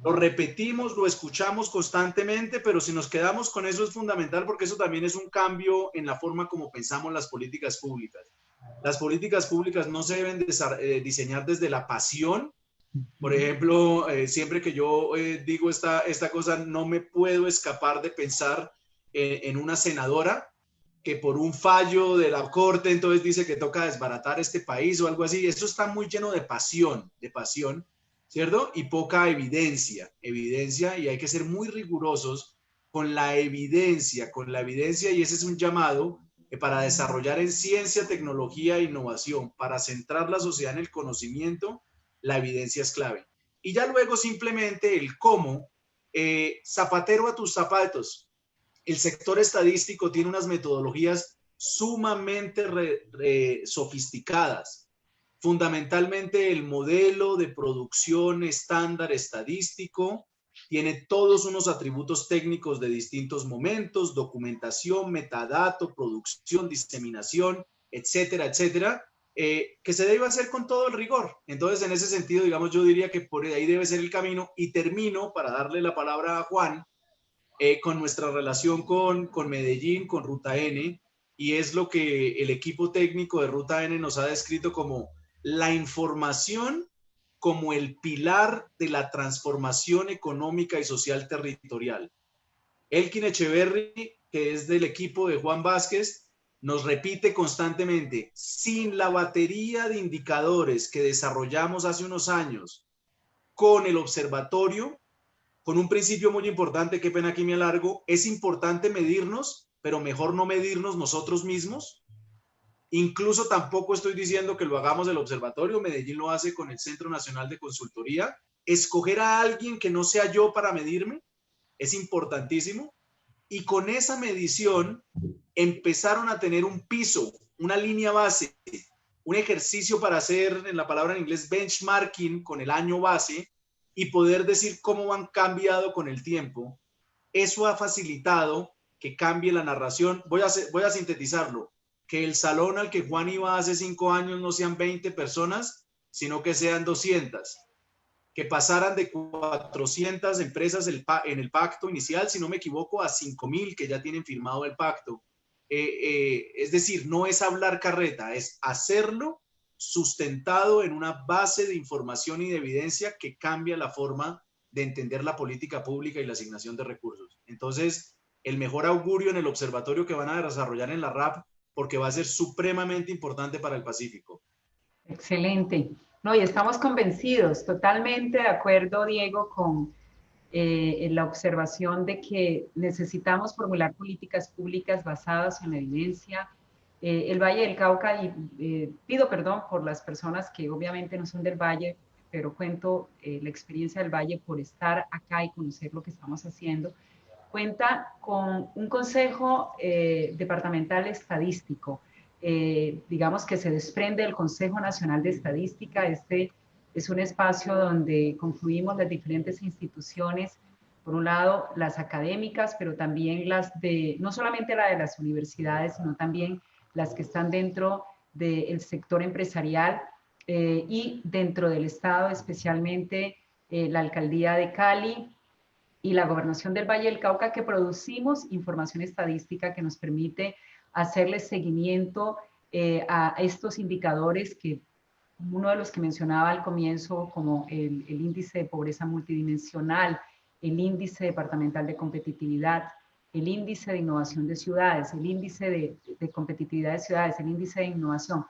S9: Lo repetimos, lo escuchamos constantemente, pero si nos quedamos con eso es fundamental, porque eso también es un cambio en la forma como pensamos las políticas públicas. Las políticas públicas no se deben diseñar desde la pasión, Por ejemplo, siempre que yo digo esta cosa, no me puedo escapar de pensar en una senadora que por un fallo de la corte entonces dice que toca desbaratar este país o algo así. Eso está muy lleno de pasión, ¿cierto? Y poca evidencia, y hay que ser muy rigurosos con la evidencia, y ese es un llamado para desarrollar en ciencia, tecnología e innovación, para centrar la sociedad en el conocimiento. La evidencia es clave. Y ya luego simplemente el cómo, zapatero a tus zapatos. El sector estadístico tiene unas metodologías sumamente sofisticadas. Fundamentalmente el modelo de producción estándar estadístico tiene todos unos atributos técnicos de distintos momentos, documentación, metadato, producción, diseminación, etcétera, etcétera, que se debe hacer con todo el rigor. Entonces, en ese sentido, digamos, yo diría que por ahí debe ser el camino. Y termino, para darle la palabra a Juan, con nuestra relación con Medellín, con Ruta N, y es lo que el equipo técnico de Ruta N nos ha descrito como la información como el pilar de la transformación económica y social territorial. Elkin Echeverry, que es del equipo de Juan Vázquez, nos repite constantemente: sin la batería de indicadores que desarrollamos hace unos años con el observatorio, con un principio muy importante, qué pena aquí me alargo, es importante medirnos, pero mejor no medirnos nosotros mismos. Incluso tampoco estoy diciendo que lo hagamos del observatorio, Medellín lo hace con el Centro Nacional de Consultoría. Escoger a alguien que no sea yo para medirme es importantísimo. Y con esa medición empezaron a tener un piso, una línea base, un ejercicio para hacer, en la palabra en inglés, benchmarking con el año base y poder decir cómo han cambiado con el tiempo. Eso ha facilitado que cambie la narración. Voy a sintetizarlo. Que el salón al que Juan iba hace 5 años no sean 20 personas, sino que sean 200. Que pasaran de 400 empresas en el pacto inicial, si no me equivoco, a 5.000 que ya tienen firmado el pacto. Es decir, no es hablar carreta, es hacerlo sustentado en una base de información y de evidencia que cambia la forma de entender la política pública y la asignación de recursos. Entonces, el mejor augurio en el observatorio que van a desarrollar en la RAP, porque va a ser supremamente importante para el Pacífico.
S4: Excelente. No, y estamos convencidos, totalmente de acuerdo, Diego, con la observación de que necesitamos formular políticas públicas basadas en la evidencia. El Valle del Cauca, y pido perdón por las personas que obviamente no son del Valle, pero cuento la experiencia del Valle por estar acá y conocer lo que estamos haciendo, cuenta con un consejo departamental estadístico, digamos que se desprende del Consejo Nacional de Estadística. Este es un espacio donde confluimos las diferentes instituciones, por un lado las académicas, pero también las de, no solamente la de las universidades, sino también las que están dentro del sector empresarial y dentro del Estado, especialmente la Alcaldía de Cali y la Gobernación del Valle del Cauca, que producimos información estadística que nos permite hacerle seguimiento a estos indicadores que uno de los que mencionaba al comienzo, como el índice de pobreza multidimensional, el índice departamental de competitividad, el índice de innovación de ciudades, el índice de competitividad de ciudades, el índice de innovación,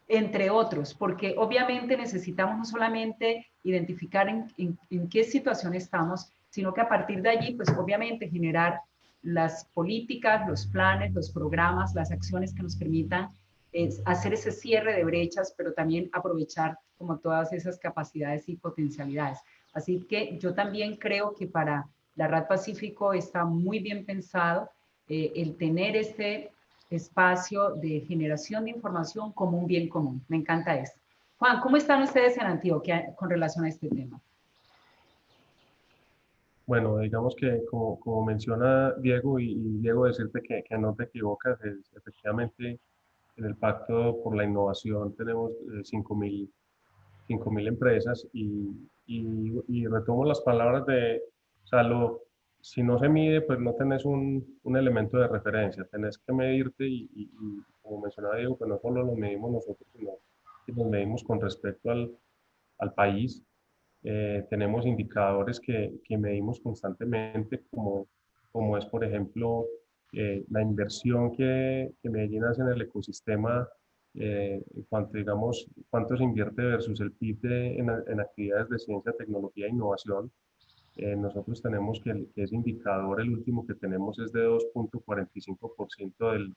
S4: entre otros, porque obviamente necesitamos no solamente identificar en qué situación estamos, sino que a partir de allí, pues obviamente generar las políticas, los planes, los programas, las acciones que nos permitan hacer ese cierre de brechas, pero también aprovechar como todas esas capacidades y potencialidades. Así que yo también creo que para la RAD Pacífico está muy bien pensado el tener este espacio de generación de información como un bien común. Me encanta esto. Juan, ¿cómo están ustedes en Antioquia con relación a este tema?
S8: Bueno, digamos que como menciona Diego, y Diego, decirte que no te equivocas, efectivamente en el Pacto por la Innovación tenemos 5.000 empresas y retomo las palabras de, o sea, si no se mide, pues no tenés un elemento de referencia, tenés que medirte y como mencionaba Diego, pues no solo lo medimos nosotros, sino que nos medimos con respecto al país. Tenemos indicadores que medimos constantemente, como es, por ejemplo, la inversión que Medellín hace en el ecosistema, en cuanto, digamos, cuánto se invierte versus el PIB en actividades de ciencia, tecnología e innovación. Nosotros tenemos que ese indicador, el último que tenemos, es de 2.45%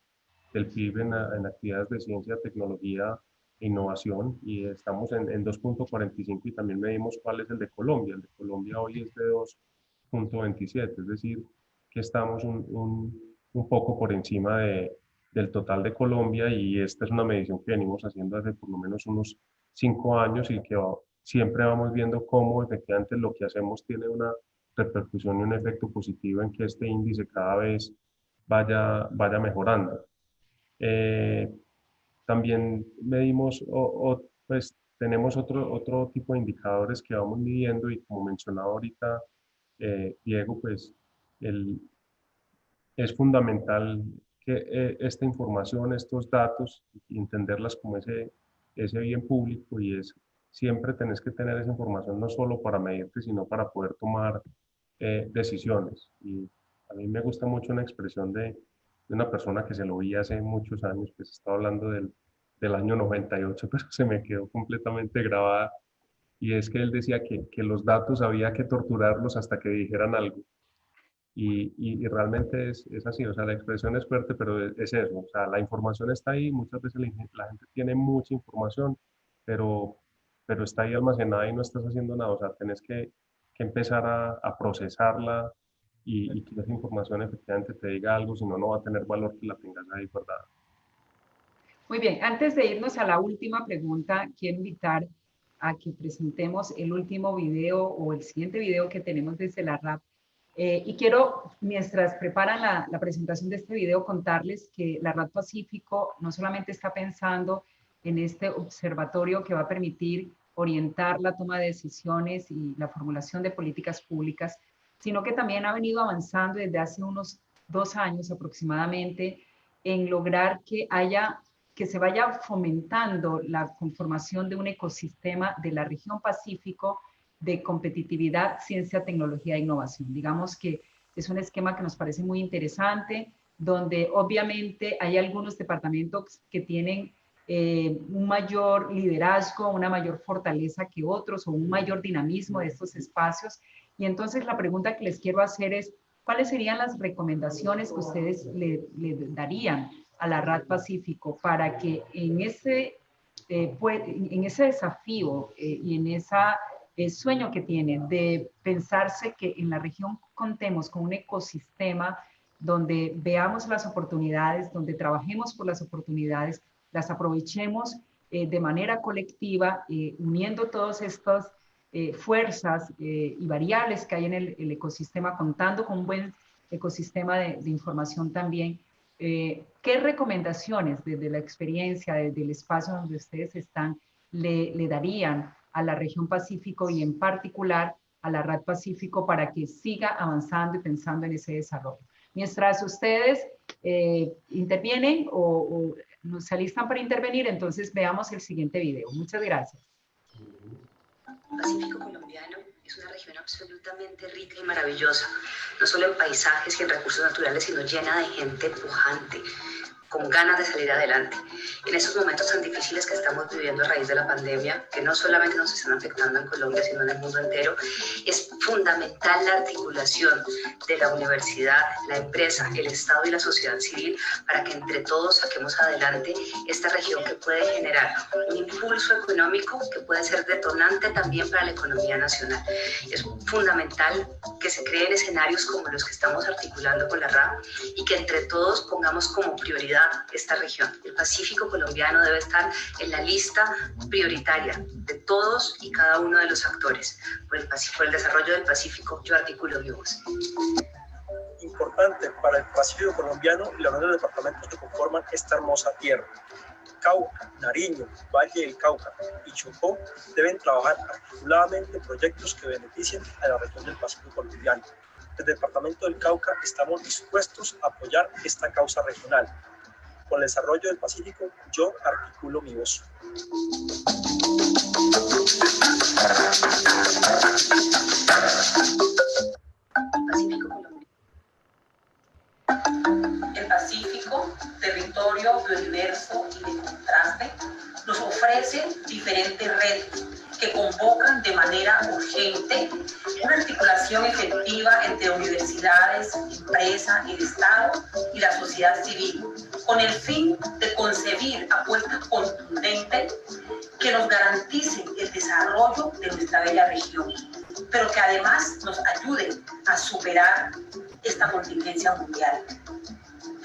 S8: del PIB en actividades de ciencia, tecnología e innovación, y estamos en 2.45, y también medimos cuál es el de Colombia. El de Colombia hoy es de 2.27, es decir, que estamos un poco por encima del total de Colombia, y esta es una medición que venimos haciendo hace por lo menos unos 5 años y que siempre vamos viendo cómo efectivamente lo que hacemos tiene una repercusión y un efecto positivo en que este índice cada vez vaya mejorando. También medimos, pues tenemos otro tipo de indicadores que vamos midiendo, y como mencionaba ahorita Diego, pues es fundamental que esta información, estos datos, entenderlas como ese bien público, y siempre tenés que tener esa información no solo para medirte, sino para poder tomar decisiones. Y a mí me gusta mucho una expresión de una persona que se lo vi hace muchos años, que se estaba hablando del año 98, pero se me quedó completamente grabada, y es que él decía que los datos había que torturarlos hasta que dijeran algo. Y realmente es así, o sea, la expresión es fuerte, pero es eso, o sea, la información está ahí, muchas veces la gente tiene mucha información, pero está ahí almacenada y no estás haciendo nada, o sea, tenés que empezar a procesarla, y que esa información efectivamente te diga algo, si no, no va a tener valor que la tengas ahí guardada.
S4: Muy bien, antes de irnos a la última pregunta, quiero invitar a que presentemos el último video o el siguiente video que tenemos desde la RAP. Y quiero, mientras preparan la presentación de este video, contarles que la RAP Pacífico no solamente está pensando en este observatorio que va a permitir orientar la toma de decisiones y la formulación de políticas públicas, sino que también ha venido avanzando desde hace unos 2 años aproximadamente en lograr que se vaya fomentando la conformación de un ecosistema de la región Pacífico de competitividad, ciencia, tecnología e innovación. Digamos que es un esquema que nos parece muy interesante, donde obviamente hay algunos departamentos que tienen un mayor liderazgo, una mayor fortaleza que otros, o un mayor dinamismo de estos espacios. Y entonces la pregunta que les quiero hacer es, ¿cuáles serían las recomendaciones que ustedes le darían a la RAD Pacífico para que en ese desafío y en ese sueño que tienen de pensarse que en la región contemos con un ecosistema donde veamos las oportunidades, donde trabajemos por las oportunidades, las aprovechemos de manera colectiva, uniendo todas estas fuerzas y variables que hay en el ecosistema, contando con un buen ecosistema de información también? ¿Qué recomendaciones desde la experiencia, desde el espacio donde ustedes están, le darían a la región Pacífico y en particular a la RAD Pacífico para que siga avanzando y pensando en ese desarrollo? Mientras ustedes intervienen o se alistan para intervenir, entonces veamos el siguiente video. Muchas gracias.
S11: Pacífico colombiano es una región absolutamente rica y maravillosa, no solo en paisajes y en recursos naturales, sino llena de gente pujante, con ganas de salir adelante. En estos momentos tan difíciles que estamos viviendo a raíz de la pandemia, que no solamente nos están afectando en Colombia, sino en el mundo entero, es fundamental la articulación de la universidad, la empresa, el Estado y la sociedad civil para que entre todos saquemos adelante esta región que puede generar un impulso económico que puede ser detonante también para la economía nacional. Es fundamental que se creen escenarios como los que estamos articulando con la RAP y que entre todos pongamos como prioridad esta región. El Pacífico colombiano debe estar en la lista prioritaria de todos y cada uno de los actores. Por el desarrollo del Pacífico, yo articulo mi voz.
S12: Importante para el Pacífico colombiano y la unión de departamentos que conforman esta hermosa tierra. Cauca, Nariño, Valle del Cauca y Chocó deben trabajar articuladamente en proyectos que beneficien a la región del Pacífico colombiano. Desde el departamento del Cauca estamos dispuestos a apoyar esta causa regional. Con el desarrollo del Pacífico, yo articulo mi voz.
S11: El Pacífico, territorio biodiverso y de contraste, nos ofrece diferentes retos que convocan de manera urgente una articulación efectiva entre universidades, empresas, el Estado y la sociedad civil, con el fin de concebir apuestas contundentes que nos garanticen el desarrollo de nuestra bella región, pero que además nos ayuden a superar esta contingencia mundial.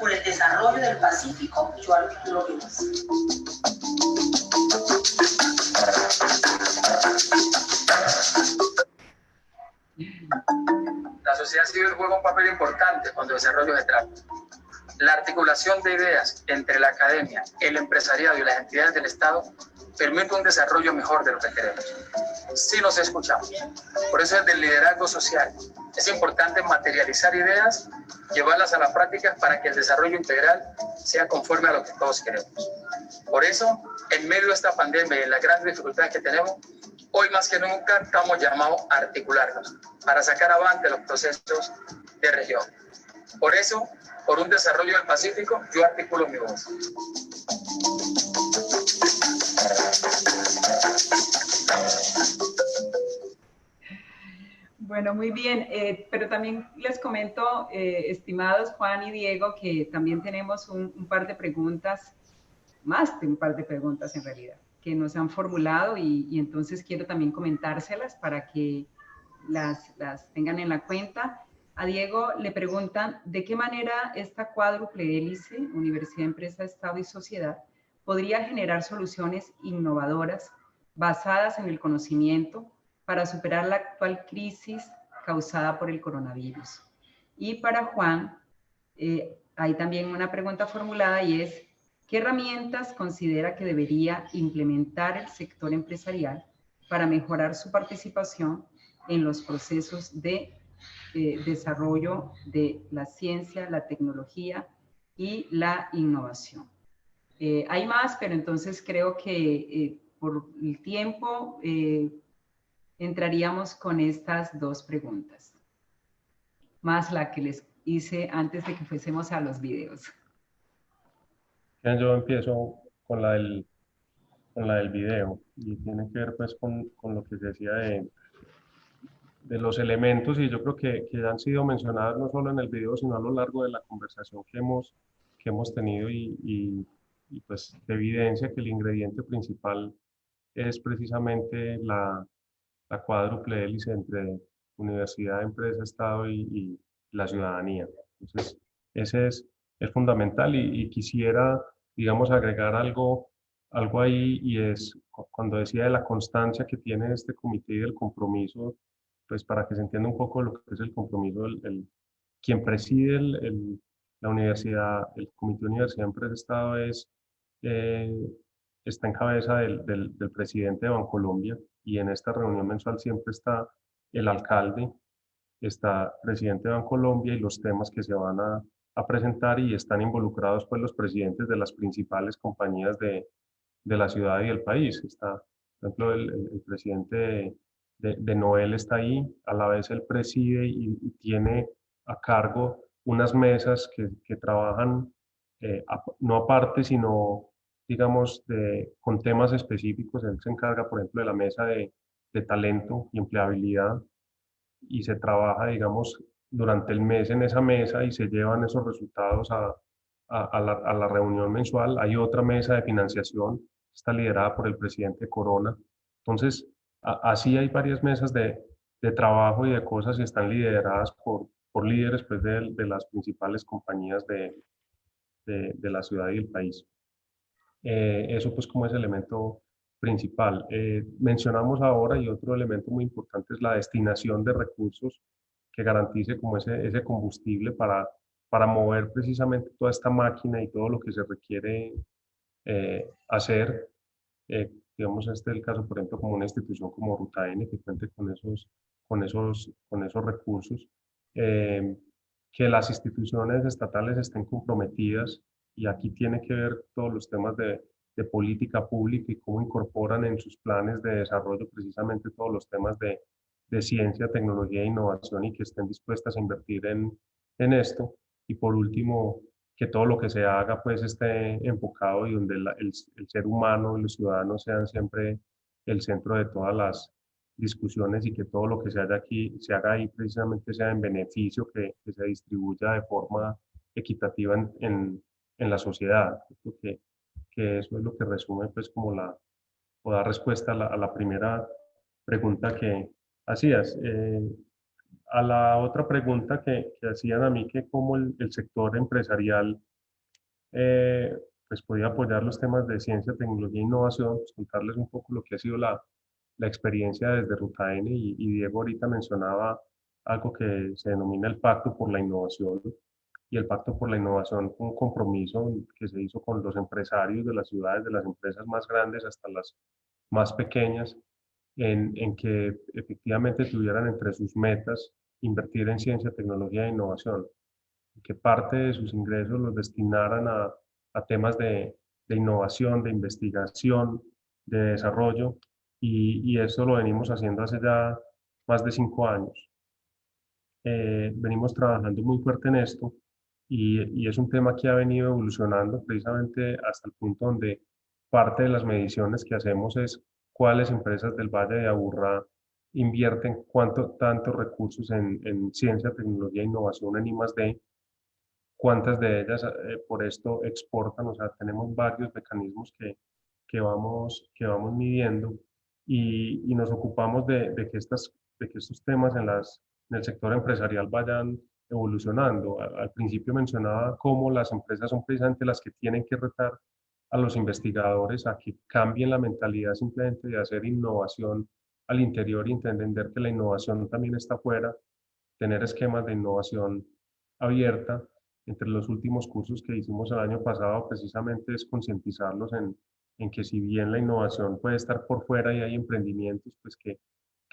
S11: Por el desarrollo del Pacífico, yo articulo mi voz.
S13: La sociedad civil juega un papel importante cuando el desarrollo se trata. La articulación de ideas entre la academia, el empresariado y las entidades del Estado permite un desarrollo mejor de lo que queremos. Si nos escuchamos. Por eso desde el liderazgo social es importante materializar ideas, llevarlas a la práctica para que el desarrollo integral sea conforme a lo que todos queremos. Por eso, en medio de esta pandemia y las grandes dificultades que tenemos, hoy más que nunca estamos llamados a articularnos para sacar avante los procesos de región. Por eso, por un desarrollo del Pacífico, yo articulo mi voz.
S4: Bueno, muy bien, pero también les comento, estimados Juan y Diego, que también tenemos un par de preguntas, más de un par de preguntas en realidad, que nos han formulado y entonces quiero también comentárselas para que las tengan en la cuenta. A Diego le preguntan, ¿de qué manera esta cuádruple hélice, Universidad, Empresa, Estado y Sociedad, podría generar soluciones innovadoras basadas en el conocimiento para superar la actual crisis causada por el coronavirus? Y para Juan, hay también una pregunta formulada y es, ¿qué herramientas considera que debería implementar el sector empresarial para mejorar su participación en los procesos de desarrollo de la ciencia, la tecnología y la innovación? Hay más, pero entonces creo que por el tiempo entraríamos con estas dos preguntas, más la que les hice antes de que fuésemos a los videos.
S8: Yo empiezo con la del video y tiene que ver pues con lo que se decía de los elementos, y yo creo que han sido mencionados no solo en el video sino a lo largo de la conversación que hemos tenido y pues de evidencia que el ingrediente principal es precisamente la cuádruple hélice entre universidad, empresa, Estado y la ciudadanía. Entonces, ese es fundamental y quisiera, digamos, agregar algo ahí, y es cuando decía de la constancia que tiene este comité y del compromiso, pues para que se entienda un poco lo que es el compromiso, quien preside la universidad, el comité de Universidad, Empresa, Estado está en cabeza del presidente de Bancolombia, y en esta reunión mensual siempre está el alcalde, está el presidente de Bancolombia y los temas que se van a presentar, y están involucrados pues los presidentes de las principales compañías de la ciudad y del país. Está, por ejemplo, el presidente de Noel está ahí, a la vez él preside y tiene a cargo unas mesas que trabajan no aparte, sino digamos con temas específicos. Él se encarga, por ejemplo, de la mesa de talento y empleabilidad, y se trabaja, digamos, durante el mes en esa mesa y se llevan esos resultados a la reunión mensual. Hay otra mesa de financiación, está liderada por el presidente Corona. Entonces, así hay varias mesas de trabajo y de cosas, y están lideradas por líderes pues, de las principales compañías de la ciudad y el país. Eso pues como es el elemento principal. Mencionamos ahora, y otro elemento muy importante es la destinación de recursos que garantice como ese combustible para mover precisamente toda esta máquina y todo lo que se requiere hacer. Digamos, este es el caso, por ejemplo, como una institución como Ruta N, que cuente con esos recursos. Que las instituciones estatales estén comprometidas y aquí tiene que ver todos los temas de política pública y cómo incorporan en sus planes de desarrollo precisamente todos los temas de ciencia, tecnología e innovación y que estén dispuestas a invertir en esto. Y por último, que todo lo que se haga pues esté enfocado y donde el ser humano y los ciudadanos sean siempre el centro de todas las discusiones y que todo lo que se haga aquí, se haga ahí precisamente sea en beneficio, que se distribuya de forma equitativa en la sociedad. Creo que eso es lo que resume pues como o da respuesta a la primera pregunta que hacías. A la otra pregunta que hacían a mí, que cómo el sector empresarial pues podía apoyar los temas de ciencia, tecnología e innovación, pues contarles un poco lo que ha sido la experiencia desde Ruta N y Diego ahorita mencionaba algo que se denomina el Pacto por la Innovación, y el Pacto por la Innovación fue un compromiso que se hizo con los empresarios de las ciudades, de las empresas más grandes hasta las más pequeñas, en que efectivamente tuvieran entre sus metas invertir en ciencia, tecnología e innovación, y que parte de sus ingresos los destinaran a temas de innovación, de investigación, de desarrollo, y eso lo venimos haciendo hace ya más de 5 años. Venimos trabajando muy fuerte en esto, y es un tema que ha venido evolucionando precisamente hasta el punto donde parte de las mediciones que hacemos es cuáles empresas del Valle de Aburrá invierten tantos recursos en ciencia, tecnología e innovación en I+D, cuántas de ellas por esto exportan. O sea, tenemos varios mecanismos que vamos midiendo, y nos ocupamos de que estos temas en el sector empresarial vayan evolucionando. Al principio mencionaba cómo las empresas son precisamente las que tienen que retar a los investigadores a que cambien la mentalidad simplemente de hacer innovación al interior y entender que la innovación también está afuera, tener esquemas de innovación abierta. Entre los últimos cursos que hicimos el año pasado precisamente es concientizarlos en que si bien la innovación puede estar por fuera y hay emprendimientos, pues que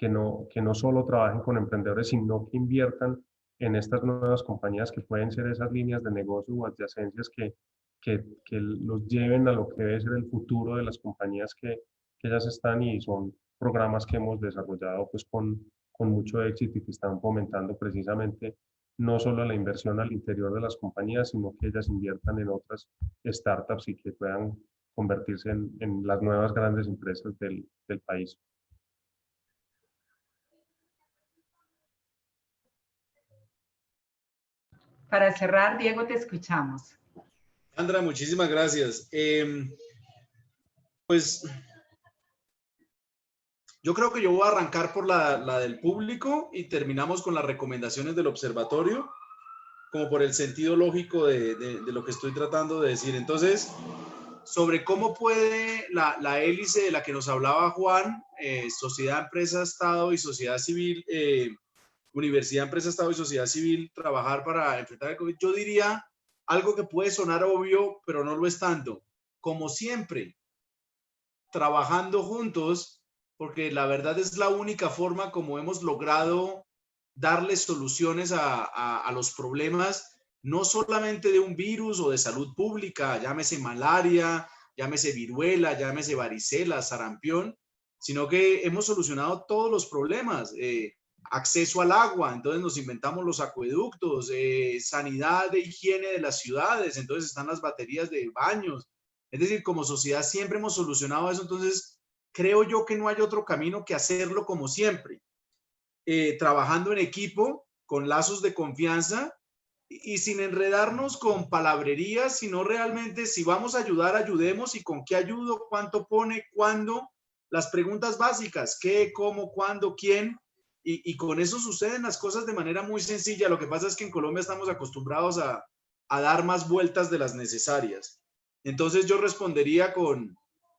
S8: no solo trabajen con emprendedores, sino que inviertan en estas nuevas compañías que pueden ser esas líneas de negocio o adyacencias que los lleven a lo que debe ser el futuro de las compañías que ellas están, y son programas que hemos desarrollado pues con mucho éxito y que están fomentando precisamente no solo la inversión al interior de las compañías, sino que ellas inviertan en otras startups y que puedan convertirse en las nuevas grandes empresas del país.
S4: Para cerrar, Diego, te escuchamos.
S9: Sandra, muchísimas gracias. Pues yo creo que yo voy a arrancar por la del público y terminamos con las recomendaciones del observatorio, como por el sentido lógico de lo que estoy tratando de decir. Entonces, sobre cómo puede la hélice de la que nos hablaba Juan, sociedad, empresa, Estado y sociedad civil, universidad, empresa, Estado y sociedad civil, trabajar para enfrentar el COVID, yo diría algo que puede sonar obvio, pero no lo es tanto. Como siempre, trabajando juntos, porque la verdad es la única forma como hemos logrado darle soluciones a los problemas, no solamente de un virus o de salud pública, llámese malaria, llámese viruela, llámese varicela, sarampión, sino que hemos solucionado todos los problemas. Acceso al agua, entonces nos inventamos los acueductos, sanidad de higiene de las ciudades, entonces están las baterías de baños. Es decir, como sociedad siempre hemos solucionado eso, entonces creo yo que no hay otro camino que hacerlo como siempre, trabajando en equipo, con lazos de confianza y sin enredarnos con palabrerías, sino realmente si vamos a ayudar, ayudemos, y con qué ayudo, cuánto pone, cuándo, las preguntas básicas, qué, cómo, cuándo, quién. Y con eso suceden las cosas de manera muy sencilla. Lo que pasa es que en Colombia estamos acostumbrados a dar más vueltas de las necesarias. Entonces yo respondería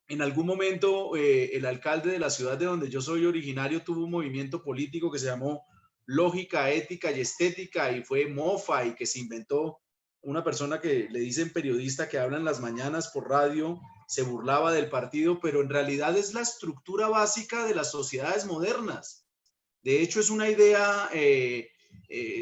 S9: en algún momento el alcalde de la ciudad de donde yo soy originario tuvo un movimiento político que se llamó Lógica, Ética y Estética, y fue mofa, y que se inventó una persona que le dicen periodista, que habla en las mañanas por radio, se burlaba del partido, pero en realidad es la estructura básica de las sociedades modernas. De hecho, es una idea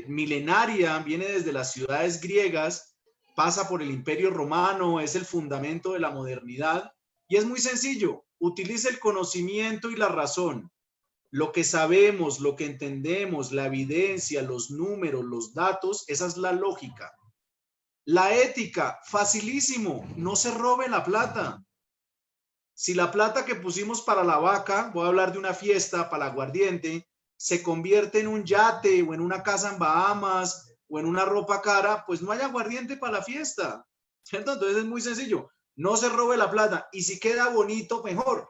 S9: milenaria, viene desde las ciudades griegas, pasa por el Imperio Romano, es el fundamento de la modernidad y es muy sencillo. Utiliza el conocimiento y la razón. Lo que sabemos, lo que entendemos, la evidencia, los números, los datos, esa es la lógica. La ética, facilísimo, no se robe la plata. Si la plata que pusimos para la vaca, voy a hablar de una fiesta para el aguardiente, se convierte en un yate o en una casa en Bahamas o en una ropa cara, pues no hay aguardiente para la fiesta, ¿cierto? Entonces es muy sencillo, no se robe la plata y si queda bonito, mejor,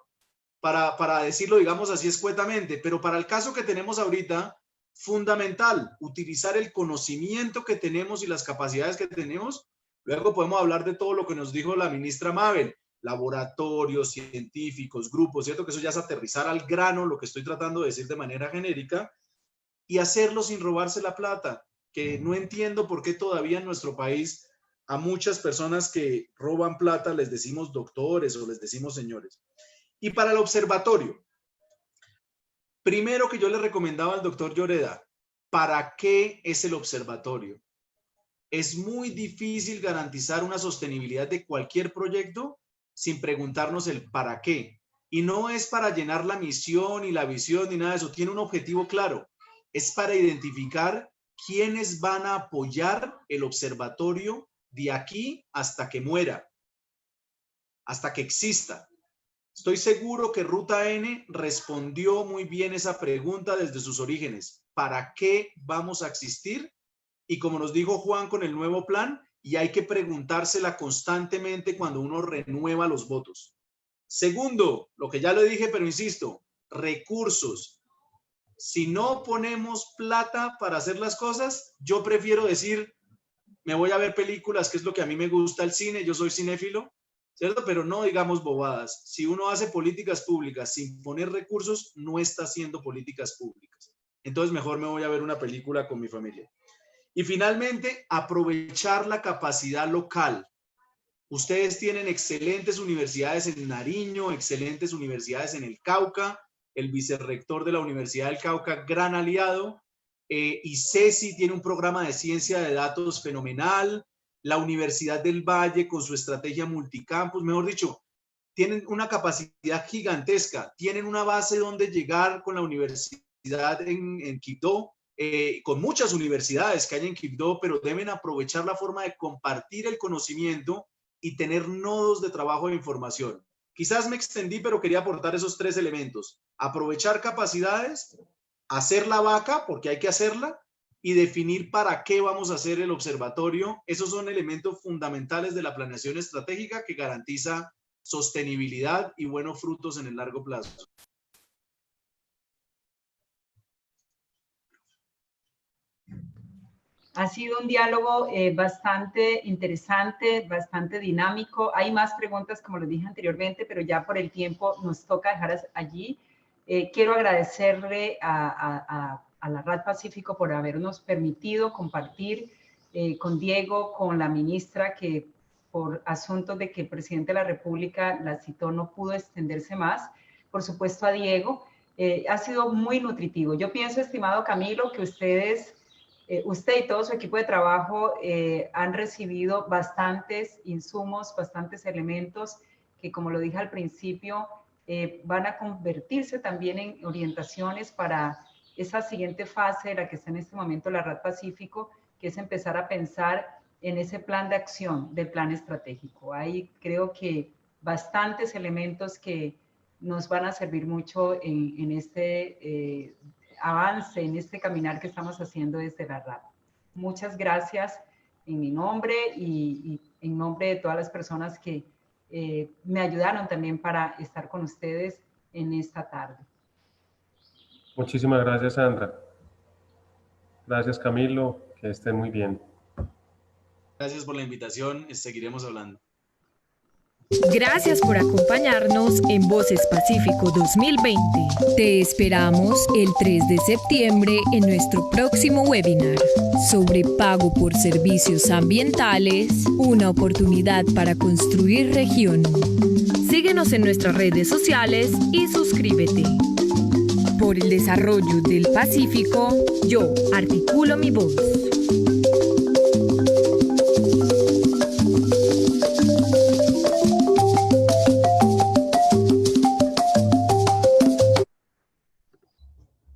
S9: para decirlo, digamos así, escuetamente, pero para el caso que tenemos ahorita, fundamental, utilizar el conocimiento que tenemos y las capacidades que tenemos. Luego podemos hablar de todo lo que nos dijo la ministra Mabel, laboratorios, científicos, grupos, ¿cierto? Que eso ya es aterrizar al grano, lo que estoy tratando de decir de manera genérica, y hacerlo sin robarse la plata, que no entiendo por qué todavía en nuestro país a muchas personas que roban plata les decimos doctores o les decimos señores. Y para el observatorio, primero que yo le recomendaba al doctor Lloreda, ¿para qué es el observatorio? Es muy difícil garantizar una sostenibilidad de cualquier proyecto sin preguntarnos el para qué. Y no es para llenar la misión y la visión ni nada de eso, tiene un objetivo claro. Es para identificar quiénes van a apoyar el observatorio de aquí hasta que muera, hasta que exista. Estoy seguro que Ruta N respondió muy bien esa pregunta desde sus orígenes. ¿Para qué vamos a existir? Y como nos dijo Juan con el nuevo plan, y hay que preguntársela constantemente cuando uno renueva los votos. Segundo, lo que ya le dije, pero insisto, recursos. Si no ponemos plata para hacer las cosas, yo prefiero decir, me voy a ver películas, que es lo que a mí me gusta el cine, yo soy cinéfilo, ¿cierto? Pero no digamos bobadas. Si uno hace políticas públicas sin poner recursos, no está haciendo políticas públicas. Entonces mejor me voy a ver una película con mi familia. Y finalmente, aprovechar la capacidad local. Ustedes tienen excelentes universidades en Nariño, excelentes universidades en el Cauca, el vicerrector de la Universidad del Cauca, gran aliado, y CESI tiene un programa de ciencia de datos fenomenal, la Universidad del Valle con su estrategia multicampus, mejor dicho, tienen una capacidad gigantesca, tienen una base donde llegar con la universidad en Quibdó, con muchas universidades que hay en Quibdó, pero deben aprovechar la forma de compartir el conocimiento y tener nodos de trabajo de información. Quizás me extendí, pero quería aportar esos tres elementos. Aprovechar capacidades, hacer la vaca, porque hay que hacerla, y definir para qué vamos a hacer el observatorio. Esos son elementos fundamentales de la planeación estratégica que garantiza sostenibilidad y buenos frutos en el largo plazo.
S4: Ha sido un diálogo bastante interesante, bastante dinámico. Hay más preguntas, como les dije anteriormente, pero ya por el tiempo nos toca dejar allí. Quiero agradecerle a la RAD Pacífico por habernos permitido compartir con Diego, con la ministra, que por asuntos de que el presidente de la República la citó no pudo extenderse más. Por supuesto a Diego. Ha sido muy nutritivo. Yo pienso, estimado Camilo, que usted y todo su equipo de trabajo han recibido bastantes insumos, bastantes elementos que, como lo dije al principio, van a convertirse también en orientaciones para esa siguiente fase de la que está en este momento la RAD Pacífico, que es empezar a pensar en ese plan de acción del plan estratégico. Hay, creo que, bastantes elementos que nos van a servir mucho en este avance, en este caminar que estamos haciendo desde la RAD. Muchas gracias en mi nombre y en nombre de todas las personas que me ayudaron también para estar con ustedes en esta tarde.
S8: Muchísimas gracias, Sandra. Gracias, Camilo. Que estén muy bien.
S9: Gracias por la invitación. Seguiremos hablando.
S14: Gracias por acompañarnos en Voces Pacífico 2020. Te esperamos el 3 de septiembre en nuestro próximo webinar sobre pago por servicios ambientales, una oportunidad para construir región. Síguenos en nuestras redes sociales y suscríbete. Por el desarrollo del Pacífico, yo articulo mi voz.